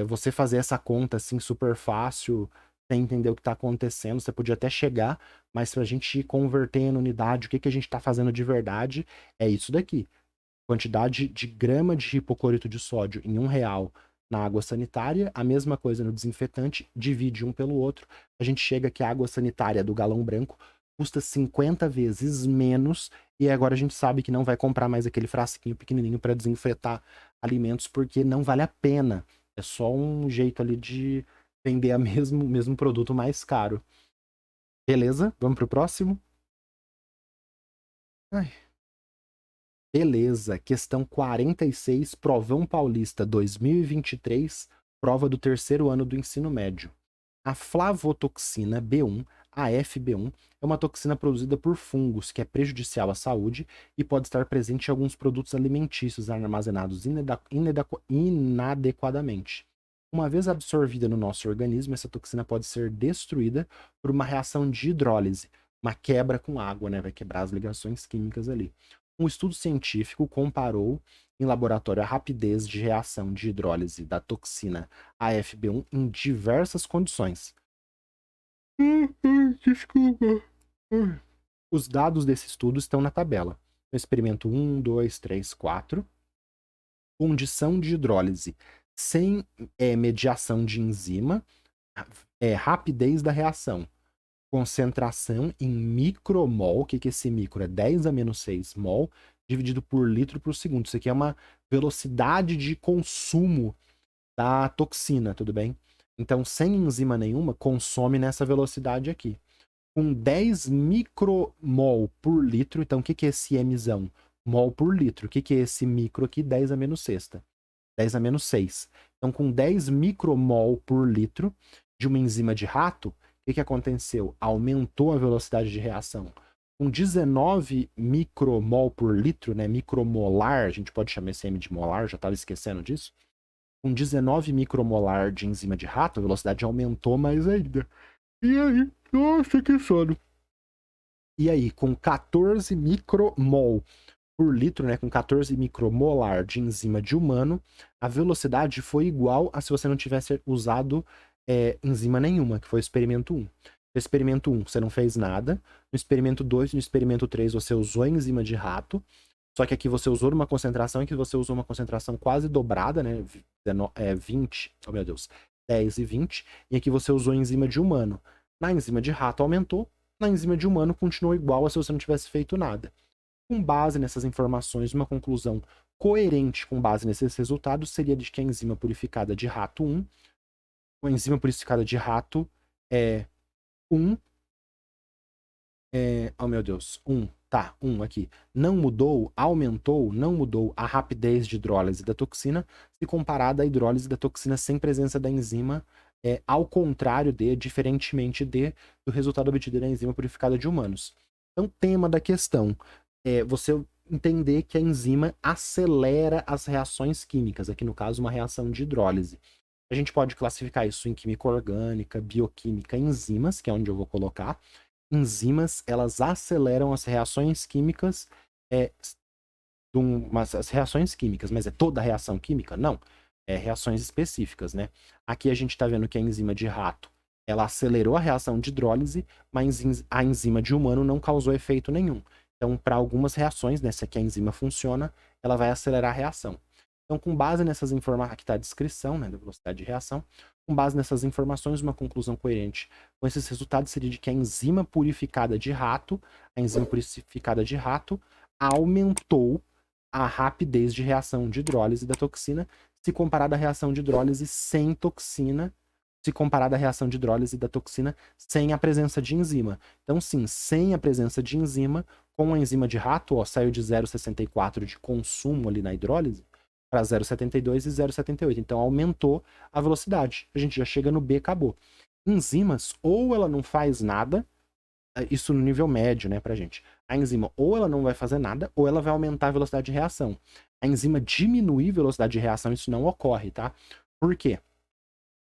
Você fazer essa conta assim super fácil, sem entender o que está acontecendo, você podia até chegar, mas pra gente converter em unidade, o que a gente está fazendo de verdade, é isso daqui. Quantidade de grama de hipoclorito de sódio em R$1 na água sanitária, a mesma coisa no desinfetante, divide um pelo outro, a gente chega que a água sanitária do galão branco custa 50 vezes menos, e agora a gente sabe que não vai comprar mais aquele frasquinho pequenininho para desinfetar alimentos, porque não vale a pena. É só um jeito ali de vender o mesmo produto mais caro. Beleza? Vamos pro próximo? Ai. Beleza. Questão 46, Provão Paulista 2023, prova do terceiro ano do ensino médio. A flavotoxina B1, a FB1, é uma toxina produzida por fungos que é prejudicial à saúde e pode estar presente em alguns produtos alimentícios armazenados inadequadamente. Uma vez absorvida no nosso organismo, essa toxina pode ser destruída por uma reação de hidrólise, uma quebra com água, né? Vai quebrar as ligações químicas ali. Um estudo científico comparou em laboratório a rapidez de reação de hidrólise da toxina AFB1 em diversas condições. Desculpa. Os dados desse estudo estão na tabela. No experimento 1, 2, 3, 4. Condição de hidrólise sem mediação de enzima, rapidez da reação, concentração em micromol, o que é esse micro? É 10 a menos 6 mol, dividido por litro por segundo. Isso aqui é uma velocidade de consumo da toxina, tudo bem? Então, sem enzima nenhuma, consome nessa velocidade aqui. Com 10 micromol por litro, então o que é esse Mzão? Mol por litro. O que é esse micro aqui? 10 a menos sexta. 10 a menos 6. Então, com 10 micromol por litro de uma enzima de rato, o que aconteceu? Aumentou a velocidade de reação. Com 19 micromol por litro, né, micromolar, a gente pode chamar esse M de molar, já estava esquecendo disso. Com 19 micromolar de enzima de rato, a velocidade aumentou mais ainda. E aí? Nossa, que sono. E aí, com 14 micromol por litro, né, com 14 micromolar de enzima de humano, a velocidade foi igual a se você não tivesse usado enzima nenhuma, que foi o experimento 1. No experimento 1, você não fez nada. No experimento 2 e no experimento 3, você usou enzima de rato. Só que aqui você usou uma concentração, que você usou uma concentração quase dobrada, né? 20, oh meu Deus, 10 e 20. E aqui você usou enzima de humano. Na enzima de rato aumentou, na enzima de humano continuou igual a se você não tivesse feito nada. Com base nessas informações, uma conclusão coerente com base nesses resultados seria de que a enzima purificada de rato 1, a enzima purificada de rato é 1, oh meu Deus, 1, tá, 1 aqui, não mudou, aumentou, não mudou a rapidez de hidrólise da toxina se comparada à hidrólise da toxina sem presença da enzima, ao contrário diferentemente do resultado obtido da enzima purificada de humanos. Então, tema da questão é você entender que a enzima acelera as reações químicas, aqui no caso uma reação de hidrólise. A gente pode classificar isso em química orgânica, bioquímica, enzimas, que é onde eu vou colocar. Enzimas, elas aceleram as reações químicas, as reações químicas, mas é toda a reação química? Não. É reações específicas, né? Aqui a gente está vendo que a enzima de rato, ela acelerou a reação de hidrólise, mas a enzima de humano não causou efeito nenhum. Então, para algumas reações, né, se aqui a enzima funciona, ela vai acelerar a reação. Então, com base nessas informações, aqui está a descrição, né, da velocidade de reação, com base nessas informações, uma conclusão coerente com esses resultados seria de que a enzima purificada de rato, aumentou a rapidez de reação de hidrólise da toxina, se comparada à reação de hidrólise sem toxina, se comparada à reação de hidrólise da toxina sem a presença de enzima. Então, sim, sem a presença de enzima, com a enzima de rato, ó, saiu de 0,64 de consumo ali na hidrólise para 0,72 e 0,78. Então, aumentou a velocidade. A gente já chega no B, acabou. Enzimas, ou ela não faz nada, isso no nível médio, né, pra gente. A enzima, ou ela não vai fazer nada, ou ela vai aumentar a velocidade de reação. A enzima diminuir a velocidade de reação, isso não ocorre, tá? Por quê?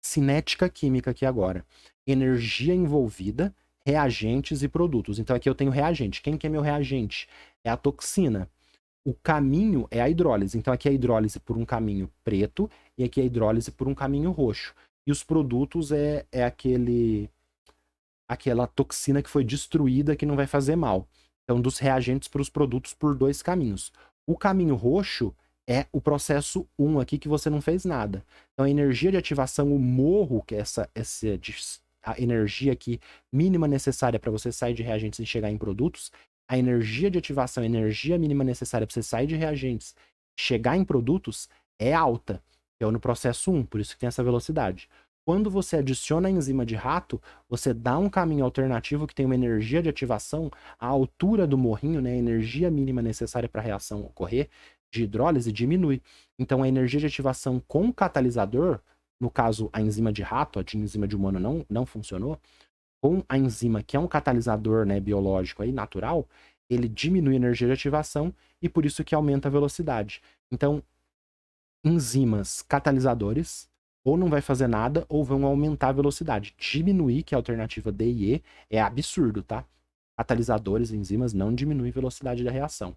Cinética química aqui agora. Energia envolvida, reagentes e produtos. Então aqui eu tenho reagente. Quem que é meu reagente? É a toxina. O caminho é a hidrólise. Então aqui é a hidrólise por um caminho preto e aqui é a hidrólise por um caminho roxo. E os produtos é aquela toxina que foi destruída que não vai fazer mal. Então dos reagentes para os produtos por dois caminhos. O caminho roxo é o processo 1 aqui que você não fez nada. Então a energia de ativação, o morro, que é a energia aqui mínima necessária para você sair de reagentes e chegar em produtos, a energia de ativação, a energia mínima necessária para você sair de reagentes e chegar em produtos é alta, que é no processo 1, por isso que tem essa velocidade. Quando você adiciona a enzima de rato, você dá um caminho alternativo que tem uma energia de ativação, a altura do morrinho, né, a energia mínima necessária para a reação ocorrer, de hidrólise diminui. Então a energia de ativação com catalisador no caso a enzima de rato, a de enzima de humano não funcionou, com a enzima, que é um catalisador, né, biológico aí, natural, ele diminui a energia de ativação e por isso que aumenta a velocidade. Então, enzimas catalisadores ou não vai fazer nada ou vão aumentar a velocidade. Diminuir, que é a alternativa D e E, é absurdo, tá? Catalisadores, enzimas não diminuem a velocidade da reação.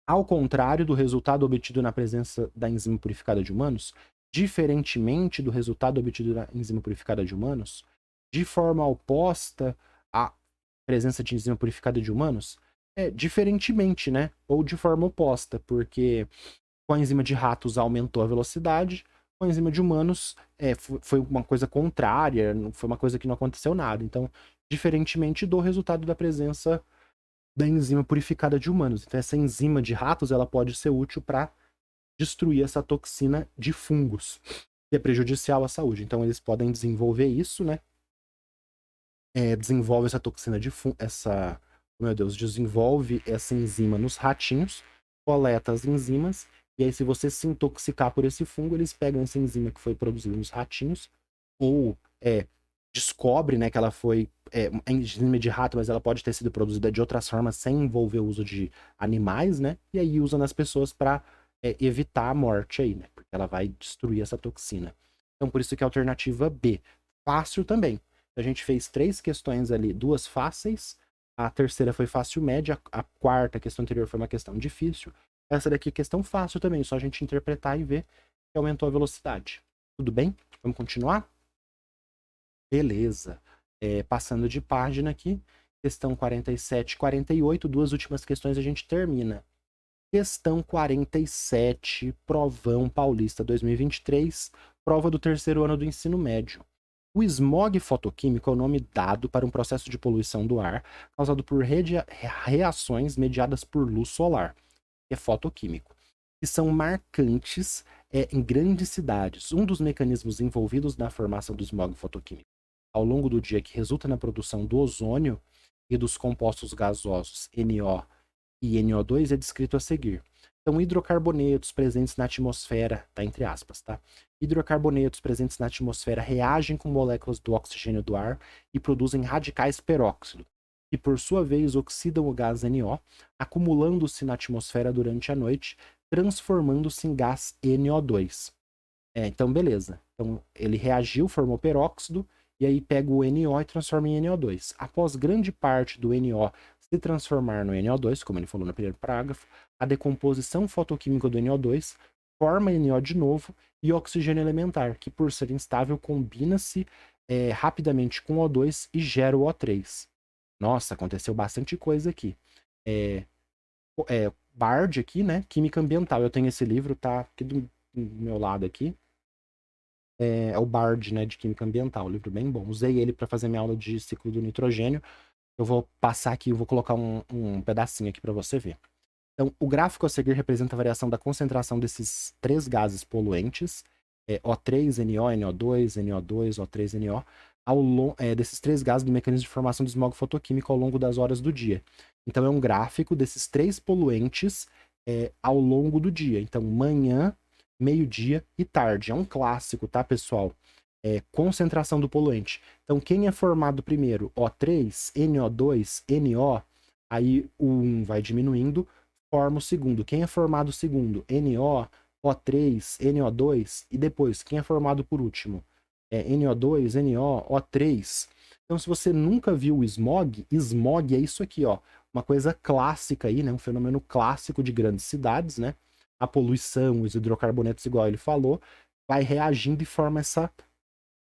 Ao contrário do resultado obtido na presença da enzima purificada de humanos, diferentemente do resultado obtido na enzima purificada de humanos, de forma oposta à presença de enzima purificada de humanos, diferentemente, né? Ou de forma oposta, porque com a enzima de ratos aumentou a velocidade, com a enzima de humanos foi uma coisa contrária, foi uma coisa que não aconteceu nada. Então, diferentemente do resultado da presença da enzima purificada de humanos. Então, essa enzima de ratos ela pode ser útil para destruir essa toxina de fungos, que é prejudicial à saúde. Então, eles podem desenvolver isso, né? Desenvolve essa toxina de desenvolve essa enzima nos ratinhos, coleta as enzimas, e aí se você se intoxicar por esse fungo, eles pegam essa enzima que foi produzida nos ratinhos, ou descobre, né, que ela foi enzima de rato, mas ela pode ter sido produzida de outras formas sem envolver o uso de animais, né, e aí usa nas pessoas para evitar a morte aí, né, porque ela vai destruir essa toxina. Então por isso que é a alternativa B. Fácil também. A gente fez 3 questões ali, 2 fáceis, a terceira foi fácil média, a quarta questão anterior foi uma questão difícil. Essa daqui é questão fácil também, só a gente interpretar e ver que aumentou a velocidade. Tudo bem? Vamos continuar? Beleza. Passando de página aqui, questão 47 e 48, 2 últimas questões a gente termina. Questão 47, Provão Paulista 2023, prova do terceiro ano do ensino médio. O smog fotoquímico é o nome dado para um processo de poluição do ar causado por reações mediadas por luz solar, que é fotoquímico, que são marcantes em grandes cidades. Um dos mecanismos envolvidos na formação do smog fotoquímico ao longo do dia que resulta na produção do ozônio e dos compostos gasosos NO e NO2 é descrito a seguir. Então, hidrocarbonetos presentes na atmosfera, tá entre aspas, tá? Hidrocarbonetos presentes na atmosfera reagem com moléculas do oxigênio do ar e produzem radicais peróxido, que por sua vez oxidam o gás NO, acumulando-se na atmosfera durante a noite, transformando-se em gás NO2. Então, beleza. Então, ele reagiu, formou peróxido, e aí pega o NO e transforma em NO2. Após grande parte do NO se transformar no NO2, como ele falou no primeiro parágrafo, a decomposição fotoquímica do NO2 forma NO de novo e oxigênio elementar, que por ser instável combina-se rapidamente com o O2 e gera o O3. Nossa, aconteceu bastante coisa aqui. Bard aqui, né? Química ambiental. Eu tenho esse livro, tá aqui do meu lado aqui. É o Bard, né, de Química Ambiental, um livro bem bom. Usei ele para fazer minha aula de ciclo do nitrogênio. Eu vou passar aqui, eu vou colocar um pedacinho aqui para você ver. Então, o gráfico a seguir representa a variação da concentração desses 3 gases poluentes, O3, NO, NO2, NO2, O3, NO, desses 3 gases do mecanismo de formação do smog fotoquímico ao longo das horas do dia. Então, é um gráfico desses 3 poluentes ao longo do dia. Então, manhã, meio-dia e tarde. É um clássico, tá, pessoal? Concentração do poluente. Então, quem é formado primeiro? O3, NO2, NO, aí o 1 vai diminuindo, forma o segundo. Quem é formado segundo? NO, O3, NO2, e depois, quem é formado por último? NO2, NO, O3. Então, se você nunca viu o smog é isso aqui, ó. Uma coisa clássica aí, né? Um fenômeno clássico de grandes cidades, né? A poluição, os hidrocarbonetos, igual ele falou, vai reagindo e forma essa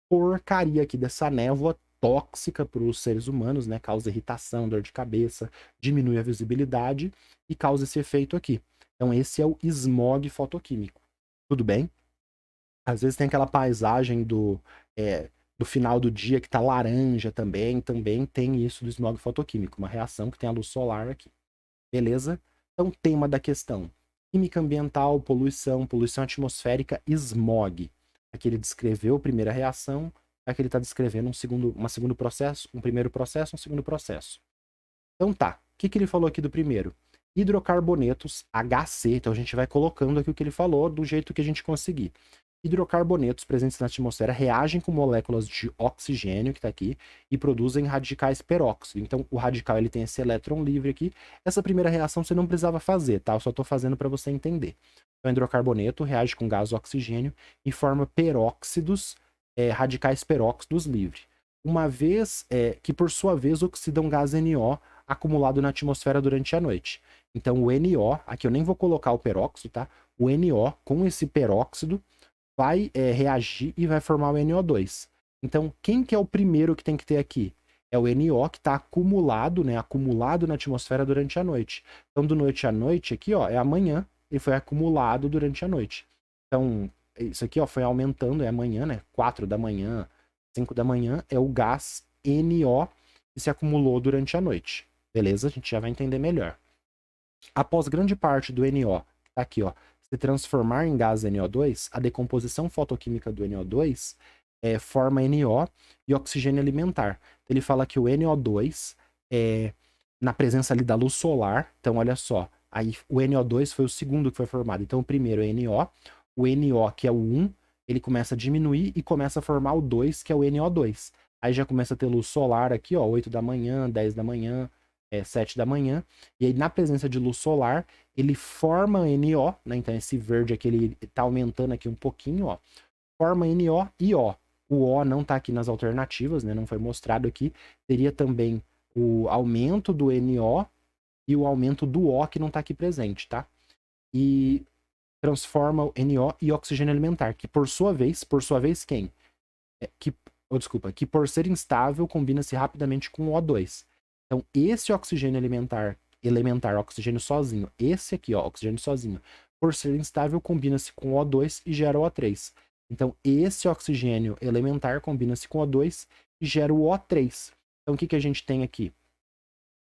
porcaria aqui dessa névoa tóxica para os seres humanos, né? Causa irritação, dor de cabeça, diminui a visibilidade e causa esse efeito aqui. Então, esse é o smog fotoquímico. Tudo bem? Às vezes tem aquela paisagem do final do dia que tá laranja também tem isso do smog fotoquímico, uma reação que tem a luz solar aqui. Beleza? Então, tema da questão: química ambiental, poluição, poluição atmosférica, smog. Aqui ele descreveu a primeira reação, aqui ele está descrevendo um segundo processo, um primeiro processo, um segundo processo. Então tá, o que ele falou aqui do primeiro? Hidrocarbonetos, HC, então a gente vai colocando aqui o que ele falou do jeito que a gente conseguir. hidrocarbonetos presentes na atmosfera reagem com moléculas de oxigênio, que está aqui, e produzem radicais peróxido. Então, o radical ele tem esse elétron livre aqui. Essa primeira reação você não precisava fazer, tá? Eu só estou fazendo para você entender. Então, o hidrocarboneto reage com gás oxigênio e forma peróxidos, radicais peróxidos livres. Uma vez que, por sua vez, oxidam gás NO acumulado na atmosfera durante a noite. Então, o NO, aqui eu nem vou colocar o peróxido, tá? O NO, com esse peróxido, vai reagir e vai formar o NO2. Então, quem que é o primeiro que tem que ter aqui? É o NO que está acumulado, né? Acumulado na atmosfera durante a noite. Então, do noite à noite, aqui, ó, é amanhã, ele foi acumulado durante a noite. Então, isso aqui, ó, foi aumentando, é amanhã, né? 4 da manhã, 5 da manhã, é o gás NO que se acumulou durante a noite. Beleza? A gente já vai entender melhor. Após grande parte do NO, que tá aqui, ó, se transformar em gás NO2, a decomposição fotoquímica do NO2 forma NO e oxigênio alimentar. Ele fala que o NO2 na presença ali da luz solar, então olha só, aí o NO2 foi o segundo que foi formado. Então o primeiro é NO, o NO que é o 1, ele começa a diminuir e começa a formar o 2, que é o NO2. Aí já começa a ter luz solar aqui, ó, 8 da manhã, 10 da manhã, 7 da manhã, e aí na presença de luz solar, ele forma NO, né? Então esse verde aqui, ele tá aumentando aqui um pouquinho, ó. Forma NO e O. O O não tá aqui nas alternativas, né? Não foi mostrado aqui. Teria também o aumento do NO e o aumento do O, que não tá aqui presente, tá? E transforma o NO e oxigênio alimentar, que por sua vez quem? Que por ser instável, combina-se rapidamente com o O2. Então, esse oxigênio elementar, oxigênio sozinho, esse aqui, ó, oxigênio sozinho, por ser instável, combina-se com o O2 e gera o O3. Então, esse oxigênio elementar combina-se com o O2 e gera o O3. Então, o que, que a gente tem aqui?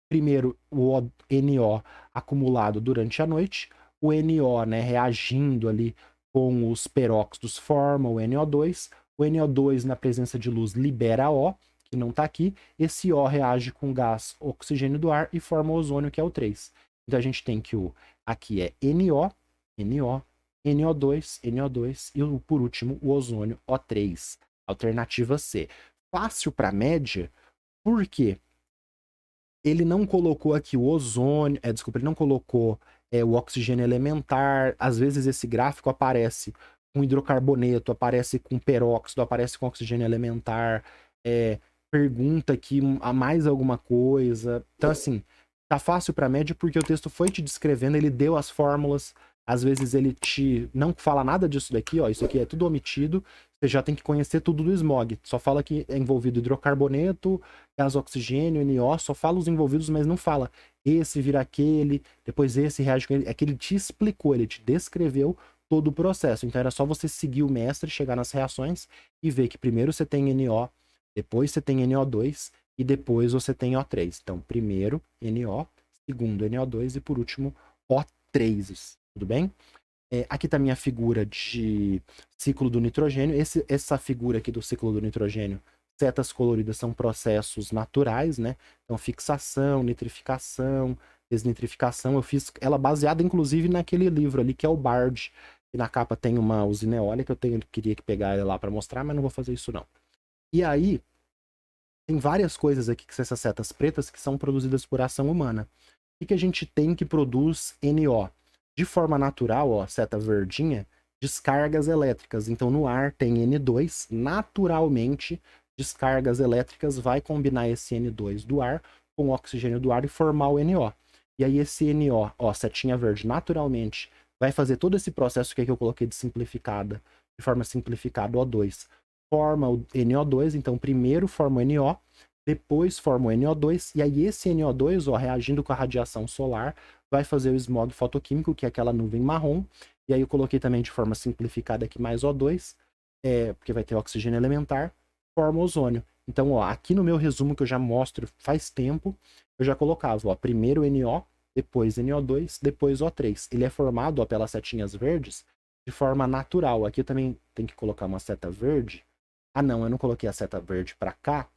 Primeiro, o NO acumulado durante a noite, o NO, né, reagindo ali com os peróxidos forma o NO2, o NO2 na presença de luz libera O, que não está aqui, esse O reage com gás oxigênio do ar e forma o ozônio, que é o 3. Então a gente tem que aqui é NO, NO, NO2, NO2 e por último o ozônio O3. Alternativa C. Fácil para média, por quê? Ele não colocou aqui o ozônio, desculpa, ele não colocou o oxigênio elementar. Às vezes esse gráfico aparece com hidrocarboneto, aparece com peróxido, aparece com oxigênio elementar, pergunta aqui a mais alguma coisa. Então, assim, tá fácil para média porque o texto foi te descrevendo, ele deu as fórmulas. Às vezes ele te não fala nada disso daqui, ó, isso aqui é tudo omitido. Você já tem que conhecer tudo do smog. Só fala que é envolvido hidrocarboneto, gás oxigênio, NO, só fala os envolvidos, mas não fala esse vira aquele, depois esse reage com ele. É que ele te explicou, ele te descreveu todo o processo. Então era só você seguir o mestre, chegar nas reações e ver que primeiro você tem NO, depois você tem NO2 e depois você tem O3. Então, primeiro NO, segundo NO2 e por último O3. Tudo bem? Aqui está a minha figura de ciclo do nitrogênio. Essa figura aqui do ciclo do nitrogênio, setas coloridas são processos naturais, né? Então, fixação, nitrificação, desnitrificação. Eu fiz ela baseada, inclusive, naquele livro ali, que é o Bard. E na capa tem uma usina eólica, queria pegar ela lá para mostrar, mas não vou fazer isso não. E aí, tem várias coisas aqui que são essas setas pretas que são produzidas por ação humana. O que a gente tem que produz NO? De forma natural, ó, seta verdinha, descargas elétricas. Então, no ar tem N2, naturalmente, descargas elétricas vai combinar esse N2 do ar com o oxigênio do ar e formar o NO. E aí esse NO, ó, setinha verde, naturalmente, vai fazer todo esse processo que eu coloquei de simplificada, de forma simplificada, O2. Forma o NO2, então primeiro forma o NO, depois forma o NO2, e aí esse NO2, ó, reagindo com a radiação solar, vai fazer o smog fotoquímico, que é aquela nuvem marrom, e aí eu coloquei também de forma simplificada aqui mais O2, porque vai ter oxigênio elementar, forma ozônio. Então, ó, aqui no meu resumo que eu já mostro faz tempo, eu já colocava, ó, primeiro NO, depois NO2, depois O3. Ele é formado, ó, pelas setinhas verdes de forma natural. Aqui eu também tenho que colocar uma seta verde. Ah, não, eu não coloquei a seta verde para cá,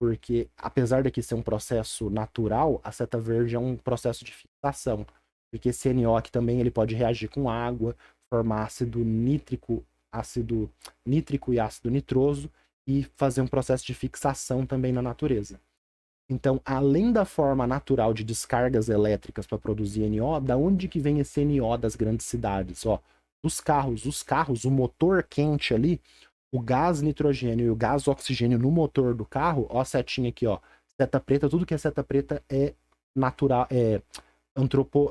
porque apesar daqui ser um processo natural, a seta verde é um processo de fixação, porque esse NO aqui também ele pode reagir com água, formar ácido nítrico ácido nítrico e ácido nitroso e fazer um processo de fixação também na natureza. Então, além da forma natural de descargas elétricas para produzir NO, da onde que vem esse NO das grandes cidades? Ó, dos carros. Os carros, o motor quente ali, o gás nitrogênio e o gás oxigênio no motor do carro, ó a setinha aqui, ó, seta preta, tudo que é seta preta é natural, é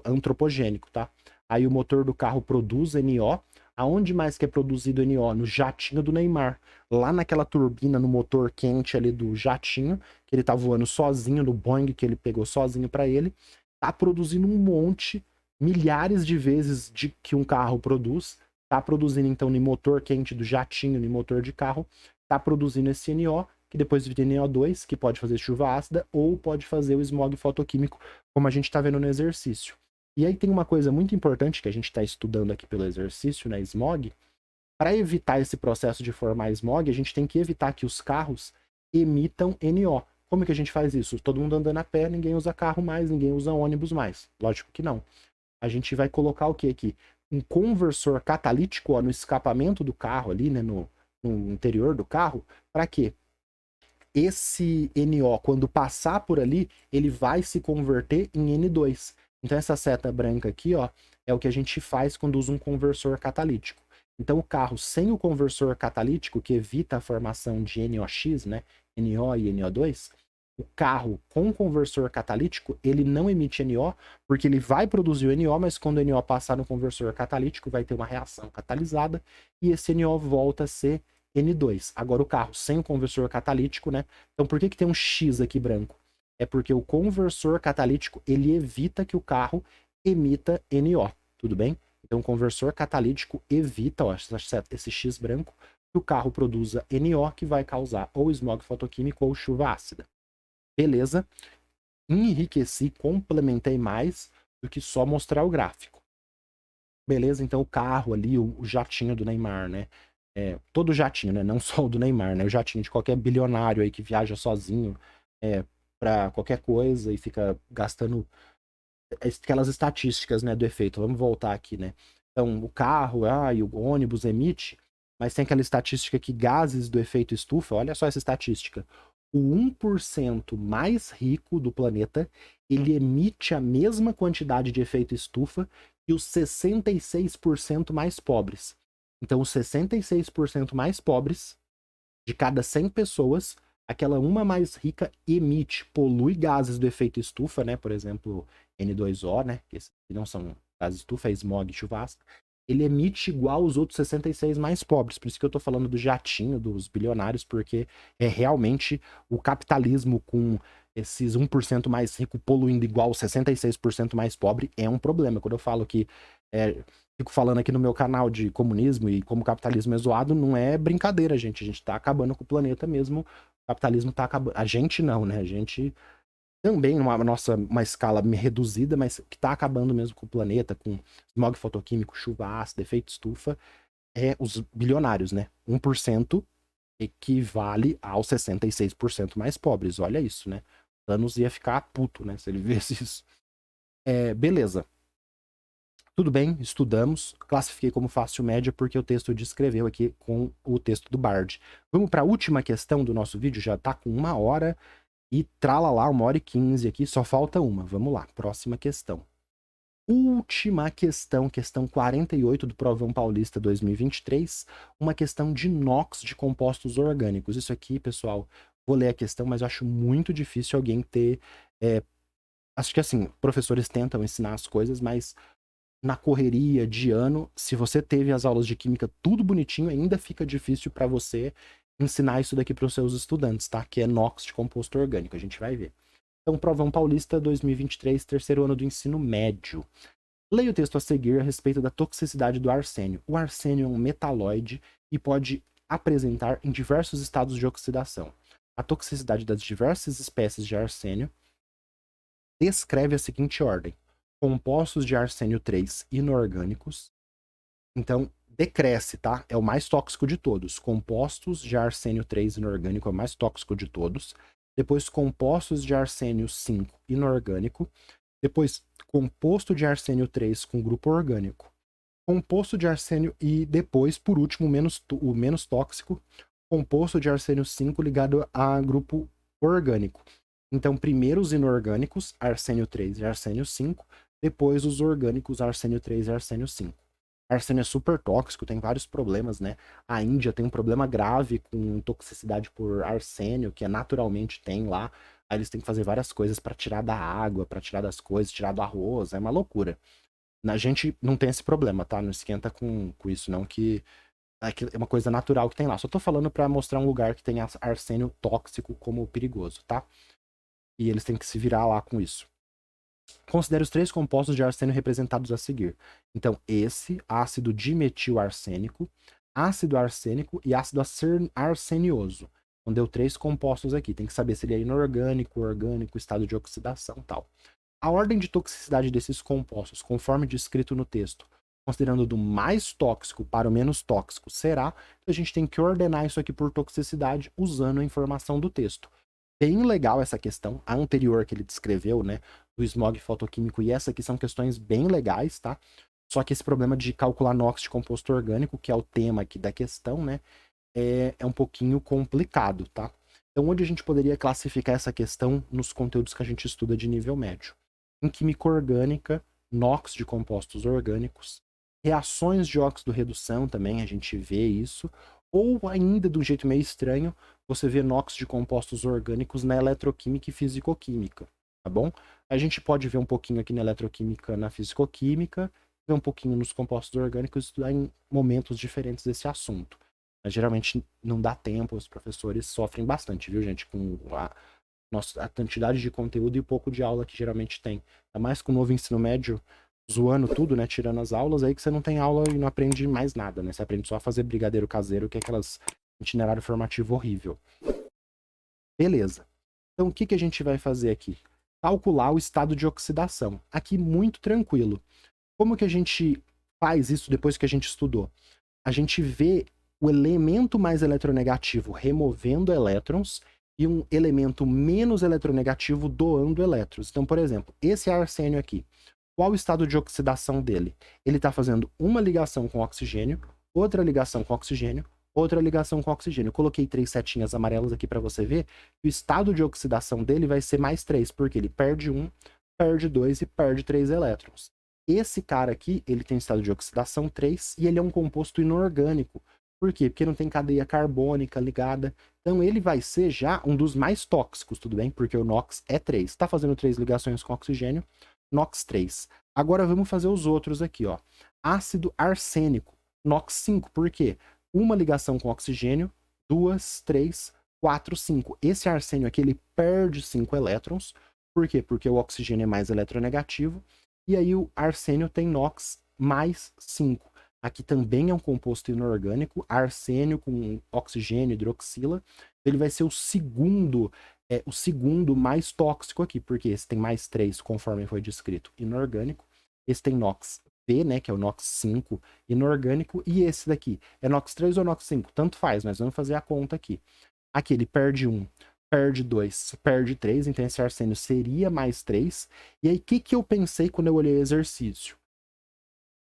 antropogênico, tá? Aí o motor do carro produz NO. Aonde mais que é produzido NO? No jatinho do Neymar. Lá naquela turbina, no motor quente ali do jatinho, que ele tá voando sozinho, no Boeing que ele pegou sozinho para ele, tá produzindo um monte, milhares de vezes de que um carro produz, tá produzindo então no motor quente do jatinho, no motor de carro, tá produzindo esse NO, que depois vira NO2, que pode fazer chuva ácida, ou pode fazer o smog fotoquímico, como a gente tá vendo no exercício. E aí tem uma coisa muito importante que a gente está estudando aqui pelo exercício, né, smog. Para evitar esse processo de formar smog, a gente tem que evitar que os carros emitam NO. Como que a gente faz isso? Todo mundo andando a pé, ninguém usa carro mais, ninguém usa ônibus mais. Lógico que não. A gente vai colocar o que aqui? Um conversor catalítico, ó, no escapamento do carro ali, né, no interior do carro. Para quê? Esse NO, quando passar por ali, ele vai se converter em N2. Então essa seta branca aqui, ó, é o que a gente faz quando usa um conversor catalítico. Então o carro sem o conversor catalítico, que evita a formação de NOx, né, NO e NO2, o carro com conversor catalítico, ele não emite NO, porque ele vai produzir o NO, mas quando o NO passar no conversor catalítico, vai ter uma reação catalisada, e esse NO volta a ser N2. Agora o carro sem o conversor catalítico, né? Então por que tem um X aqui branco? É porque o conversor catalítico, ele evita que o carro emita NO, tudo bem? Então o conversor catalítico evita, ó, esse X branco, que o carro produza NO, que vai causar ou smog fotoquímico ou chuva ácida. Beleza? Enriqueci, complementei mais do que só mostrar o gráfico. Beleza? Então o carro ali, o jatinho do Neymar, né? Todo jatinho, né? Não só o do Neymar, né? O jatinho de qualquer bilionário aí que viaja sozinho para qualquer coisa e fica gastando aquelas estatísticas, né, do efeito. Vamos voltar aqui, né? Então, o carro e o ônibus emite, mas tem aquela estatística que gases do efeito estufa, olha só essa estatística. O 1% mais rico do planeta, ele emite a mesma quantidade de efeito estufa que os 66% mais pobres. Então, os 66% mais pobres, de cada 100 pessoas, aquela uma mais rica emite, polui gases do efeito estufa, né? Por exemplo, N2O, né? Que não são gases estufa, é smog, chuva ácida. Ele emite igual os outros 66 mais pobres. Por isso que eu tô falando do jatinho, dos bilionários, porque é realmente o capitalismo com esses 1% mais rico poluindo igual os 66% mais pobre é um problema. Quando eu falo que fico falando aqui no meu canal de comunismo e como o capitalismo é zoado, não é brincadeira, gente. A gente tá acabando com o planeta mesmo. O capitalismo tá acabando. A gente não, né? A gente também uma escala reduzida, mas que tá acabando mesmo com o planeta, com smog fotoquímico, chuva ácida, efeito estufa, é os bilionários, né? 1% equivale aos 66% mais pobres. Olha isso, né? Thanos ia ficar puto, né? Se ele visse isso. Beleza. Tudo bem, estudamos, classifiquei como fácil média porque o texto descreveu aqui com o texto do Bard. Vamos para a última questão do nosso vídeo, já está com 1h e tralalá, 1h15 aqui, só falta uma. Vamos lá, próxima questão. Última questão, questão 48 do Provão Paulista 2023, uma questão de NOx de compostos orgânicos. Isso aqui, pessoal, vou ler a questão, mas eu acho muito difícil alguém ter... acho que assim, professores tentam ensinar as coisas, mas na correria de ano, se você teve as aulas de química tudo bonitinho, ainda fica difícil para você ensinar isso daqui para os seus estudantes, tá? Que é NOx de composto orgânico, a gente vai ver. Então, Provão Paulista 2023, terceiro ano do ensino médio. Leia o texto a seguir a respeito da toxicidade do arsênio. O arsênio é um metalóide e pode apresentar em diversos estados de oxidação. A toxicidade das diversas espécies de arsênio descreve a seguinte ordem: compostos de arsênio 3 inorgânicos. Então, decresce, tá? É o mais tóxico de todos. Compostos de arsênio 3 inorgânico é o mais tóxico de todos. Depois, compostos de arsênio 5 inorgânico. Depois, composto de arsênio 3 com grupo orgânico. Composto de arsênio e depois, por último, o menos tóxico, composto de arsênio 5 ligado a grupo orgânico. Então, primeiro os inorgânicos, arsênio 3 e arsênio 5, depois os orgânicos, arsênio 3 e arsênio 5. Arsênio é super tóxico, tem vários problemas, né? A Índia tem um problema grave com toxicidade por arsênio, que naturalmente tem lá. Aí eles têm que fazer várias coisas para tirar da água, para tirar das coisas, tirar do arroz, é uma loucura. A gente não tem esse problema, tá? Não esquenta com isso, não, que é uma coisa natural que tem lá. Só tô falando para mostrar um lugar que tem arsênio tóxico como perigoso, tá? E eles têm que se virar lá com isso. Considere os 3 compostos de arsênio representados a seguir. Então, esse ácido dimetilarsênico, ácido arsênico e ácido arsenioso. Então, deu 3 compostos aqui. Tem que saber se ele é inorgânico, orgânico, estado de oxidação e tal. A ordem de toxicidade desses compostos, conforme descrito no texto, considerando do mais tóxico para o menos tóxico, será que a gente tem que ordenar isso aqui por toxicidade usando a informação do texto. Bem legal essa questão, a anterior que ele descreveu, né, do smog fotoquímico, e essa aqui são questões bem legais, tá? Só que esse problema de calcular NOx de composto orgânico, que é o tema aqui da questão, né, é um pouquinho complicado, tá? Então, onde a gente poderia classificar essa questão nos conteúdos que a gente estuda de nível médio? Em química orgânica, NOx de compostos orgânicos, reações de óxido-redução também, a gente vê isso, ou ainda de um jeito meio estranho, você vê NOx de compostos orgânicos na eletroquímica e fisicoquímica, tá bom? A gente pode ver um pouquinho aqui na eletroquímica, na fisicoquímica, ver um pouquinho nos compostos orgânicos, estudar em momentos diferentes desse assunto. Mas geralmente não dá tempo, os professores sofrem bastante, viu, gente, com a quantidade de conteúdo e o pouco de aula que geralmente tem. Ainda mais com o novo ensino médio zoando tudo, né? Tirando as aulas, aí que você não tem aula e não aprende mais nada, né? Você aprende só a fazer brigadeiro caseiro, que é aquelas itinerário formativo horrível. Beleza. Então, o que a gente vai fazer aqui? Calcular o estado de oxidação. Aqui, muito tranquilo. Como que a gente faz isso depois que a gente estudou? A gente vê o elemento mais eletronegativo removendo elétrons e um elemento menos eletronegativo doando elétrons. Então, por exemplo, esse arsênio aqui, qual o estado de oxidação dele? Ele está fazendo uma ligação com oxigênio, outra ligação com oxigênio, outra ligação com oxigênio. Eu coloquei 3 setinhas amarelas aqui para você ver que o estado de oxidação dele vai ser mais 3, porque ele perde 1, perde 2 e perde 3 elétrons. Esse cara aqui, ele tem estado de oxidação 3 e ele é um composto inorgânico. Por quê? Porque não tem cadeia carbônica ligada. Então ele vai ser já um dos mais tóxicos, tudo bem? Porque o NOx é 3. Está fazendo 3 ligações com oxigênio, NOx 3. Agora vamos fazer os outros aqui, ó. Ácido arsênico, NOx 5. Por quê? Uma ligação com oxigênio, 2, 3, 4, 5. Esse arsênio aqui, ele perde 5 elétrons. Por quê? Porque o oxigênio é mais eletronegativo. E aí o arsênio tem NOx mais 5. Aqui também é um composto inorgânico, arsênio com oxigênio, hidroxila. Ele vai ser o segundo mais tóxico aqui, porque esse tem mais 3, conforme foi descrito, inorgânico. Esse tem NOx P, né, que é o NOx 5 inorgânico, e esse daqui é NOx 3 ou NOx 5, tanto faz, mas vamos fazer a conta aqui. Aqui ele perde 1, perde 2, perde 3, então esse arsênio seria mais 3. E aí, o que eu pensei quando eu olhei o exercício?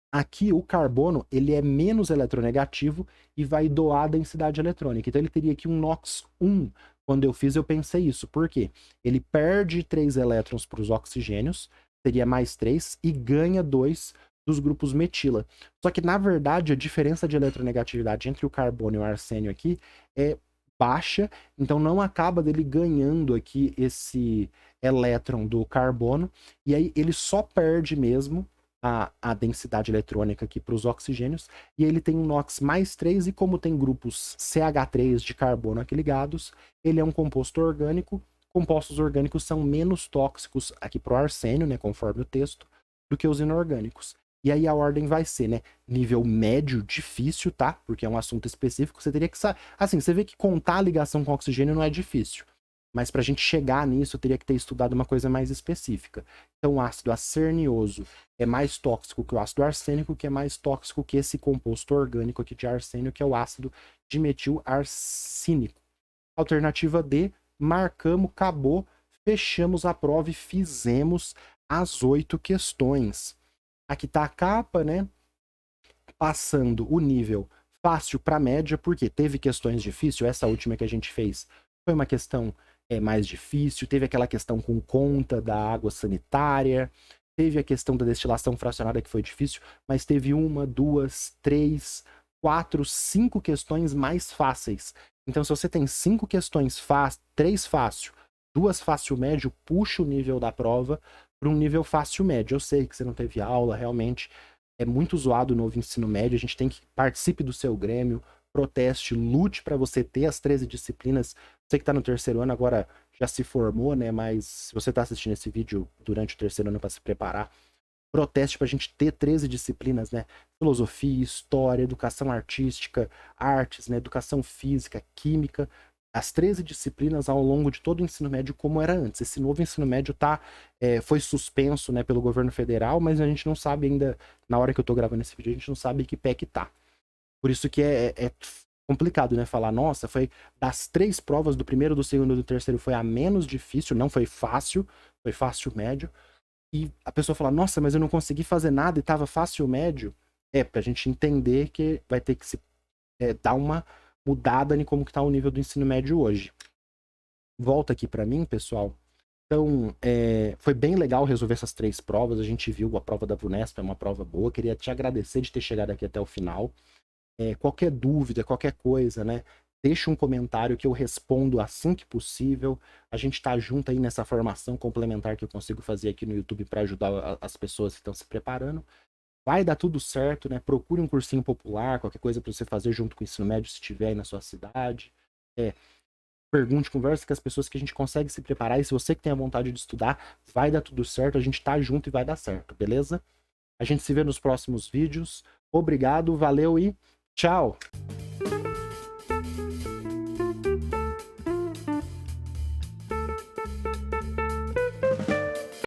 Aqui o carbono, ele é menos eletronegativo e vai doar a densidade eletrônica. Então ele teria aqui um NOx 1. Quando eu fiz, eu pensei isso. Por quê? Ele perde 3 elétrons para os oxigênios, seria mais 3, e ganha 2 dos grupos metila. Só que, na verdade, a diferença de eletronegatividade entre o carbono e o arsênio aqui é baixa, então não acaba dele ganhando aqui esse elétron do carbono, e aí ele só perde mesmo a densidade eletrônica aqui para os oxigênios, e ele tem um NOx mais 3, e como tem grupos CH3 de carbono aqui ligados, ele é um composto orgânico. Compostos orgânicos são menos tóxicos aqui para o arsênio, né, conforme o texto, do que os inorgânicos. E aí a ordem vai ser, né, nível médio difícil, tá? Porque é um assunto específico, você teria que saber. Assim, você vê que contar a ligação com oxigênio não é difícil. Mas para a gente chegar nisso, eu teria que ter estudado uma coisa mais específica. Então, o ácido acernioso é mais tóxico que o ácido arsênico, que é mais tóxico que esse composto orgânico aqui de arsênio, que é o ácido dimetilarsínico. Alternativa D, marcamos, acabou, fechamos a prova e fizemos as 8 questões. Aqui tá a capa, né? passando o nível fácil para média, porque teve questões difíceis, essa última que a gente fez foi uma questão mais difícil, teve aquela questão com conta da água sanitária, teve a questão da destilação fracionada que foi difícil, mas teve 1, 2, 3, 4, 5 questões mais fáceis. Então, se você tem 5 questões fáceis, 3 fácil, 2 fácil médio, puxa o nível da prova para um nível fácil médio. Eu sei que você não teve aula, realmente é muito zoado o novo ensino médio, a gente tem que participe do seu grêmio, proteste, lute para você ter as 13 disciplinas. Você que está no terceiro ano agora já se formou, né? Mas se você está assistindo esse vídeo durante o terceiro ano para se preparar, proteste para a gente ter 13 disciplinas, né? Filosofia, história, educação artística, artes, né? Educação física, química, as 13 disciplinas ao longo de todo o ensino médio como era antes. Esse novo ensino médio foi suspenso, né, pelo governo federal, mas a gente não sabe ainda, na hora que eu tô gravando esse vídeo, a gente não sabe que pé que tá. Por isso que é complicado, né, falar, nossa, foi das 3 provas, do primeiro, do segundo e do terceiro, foi a menos difícil, não foi fácil, foi fácil médio, e a pessoa fala, nossa, mas eu não consegui fazer nada e tava fácil médio. Pra gente entender que vai ter que se dar uma mudada em como que tá o nível do ensino médio hoje. Volta aqui para mim, pessoal. Então, foi bem legal resolver essas 3 provas. A gente viu a prova da VUNESP, é uma prova boa. Queria te agradecer de ter chegado aqui até o final. Qualquer dúvida, qualquer coisa, né? Deixa um comentário que eu respondo assim que possível. A gente tá junto aí nessa formação complementar que eu consigo fazer aqui no YouTube para ajudar as pessoas que estão se preparando. Vai dar tudo certo, né? Procure um cursinho popular, qualquer coisa para você fazer junto com o ensino médio, se tiver aí na sua cidade. Pergunte, converse com as pessoas que a gente consegue se preparar. E se você que tem a vontade de estudar, vai dar tudo certo. A gente tá junto e vai dar certo, beleza? A gente se vê nos próximos vídeos. Obrigado, valeu e tchau!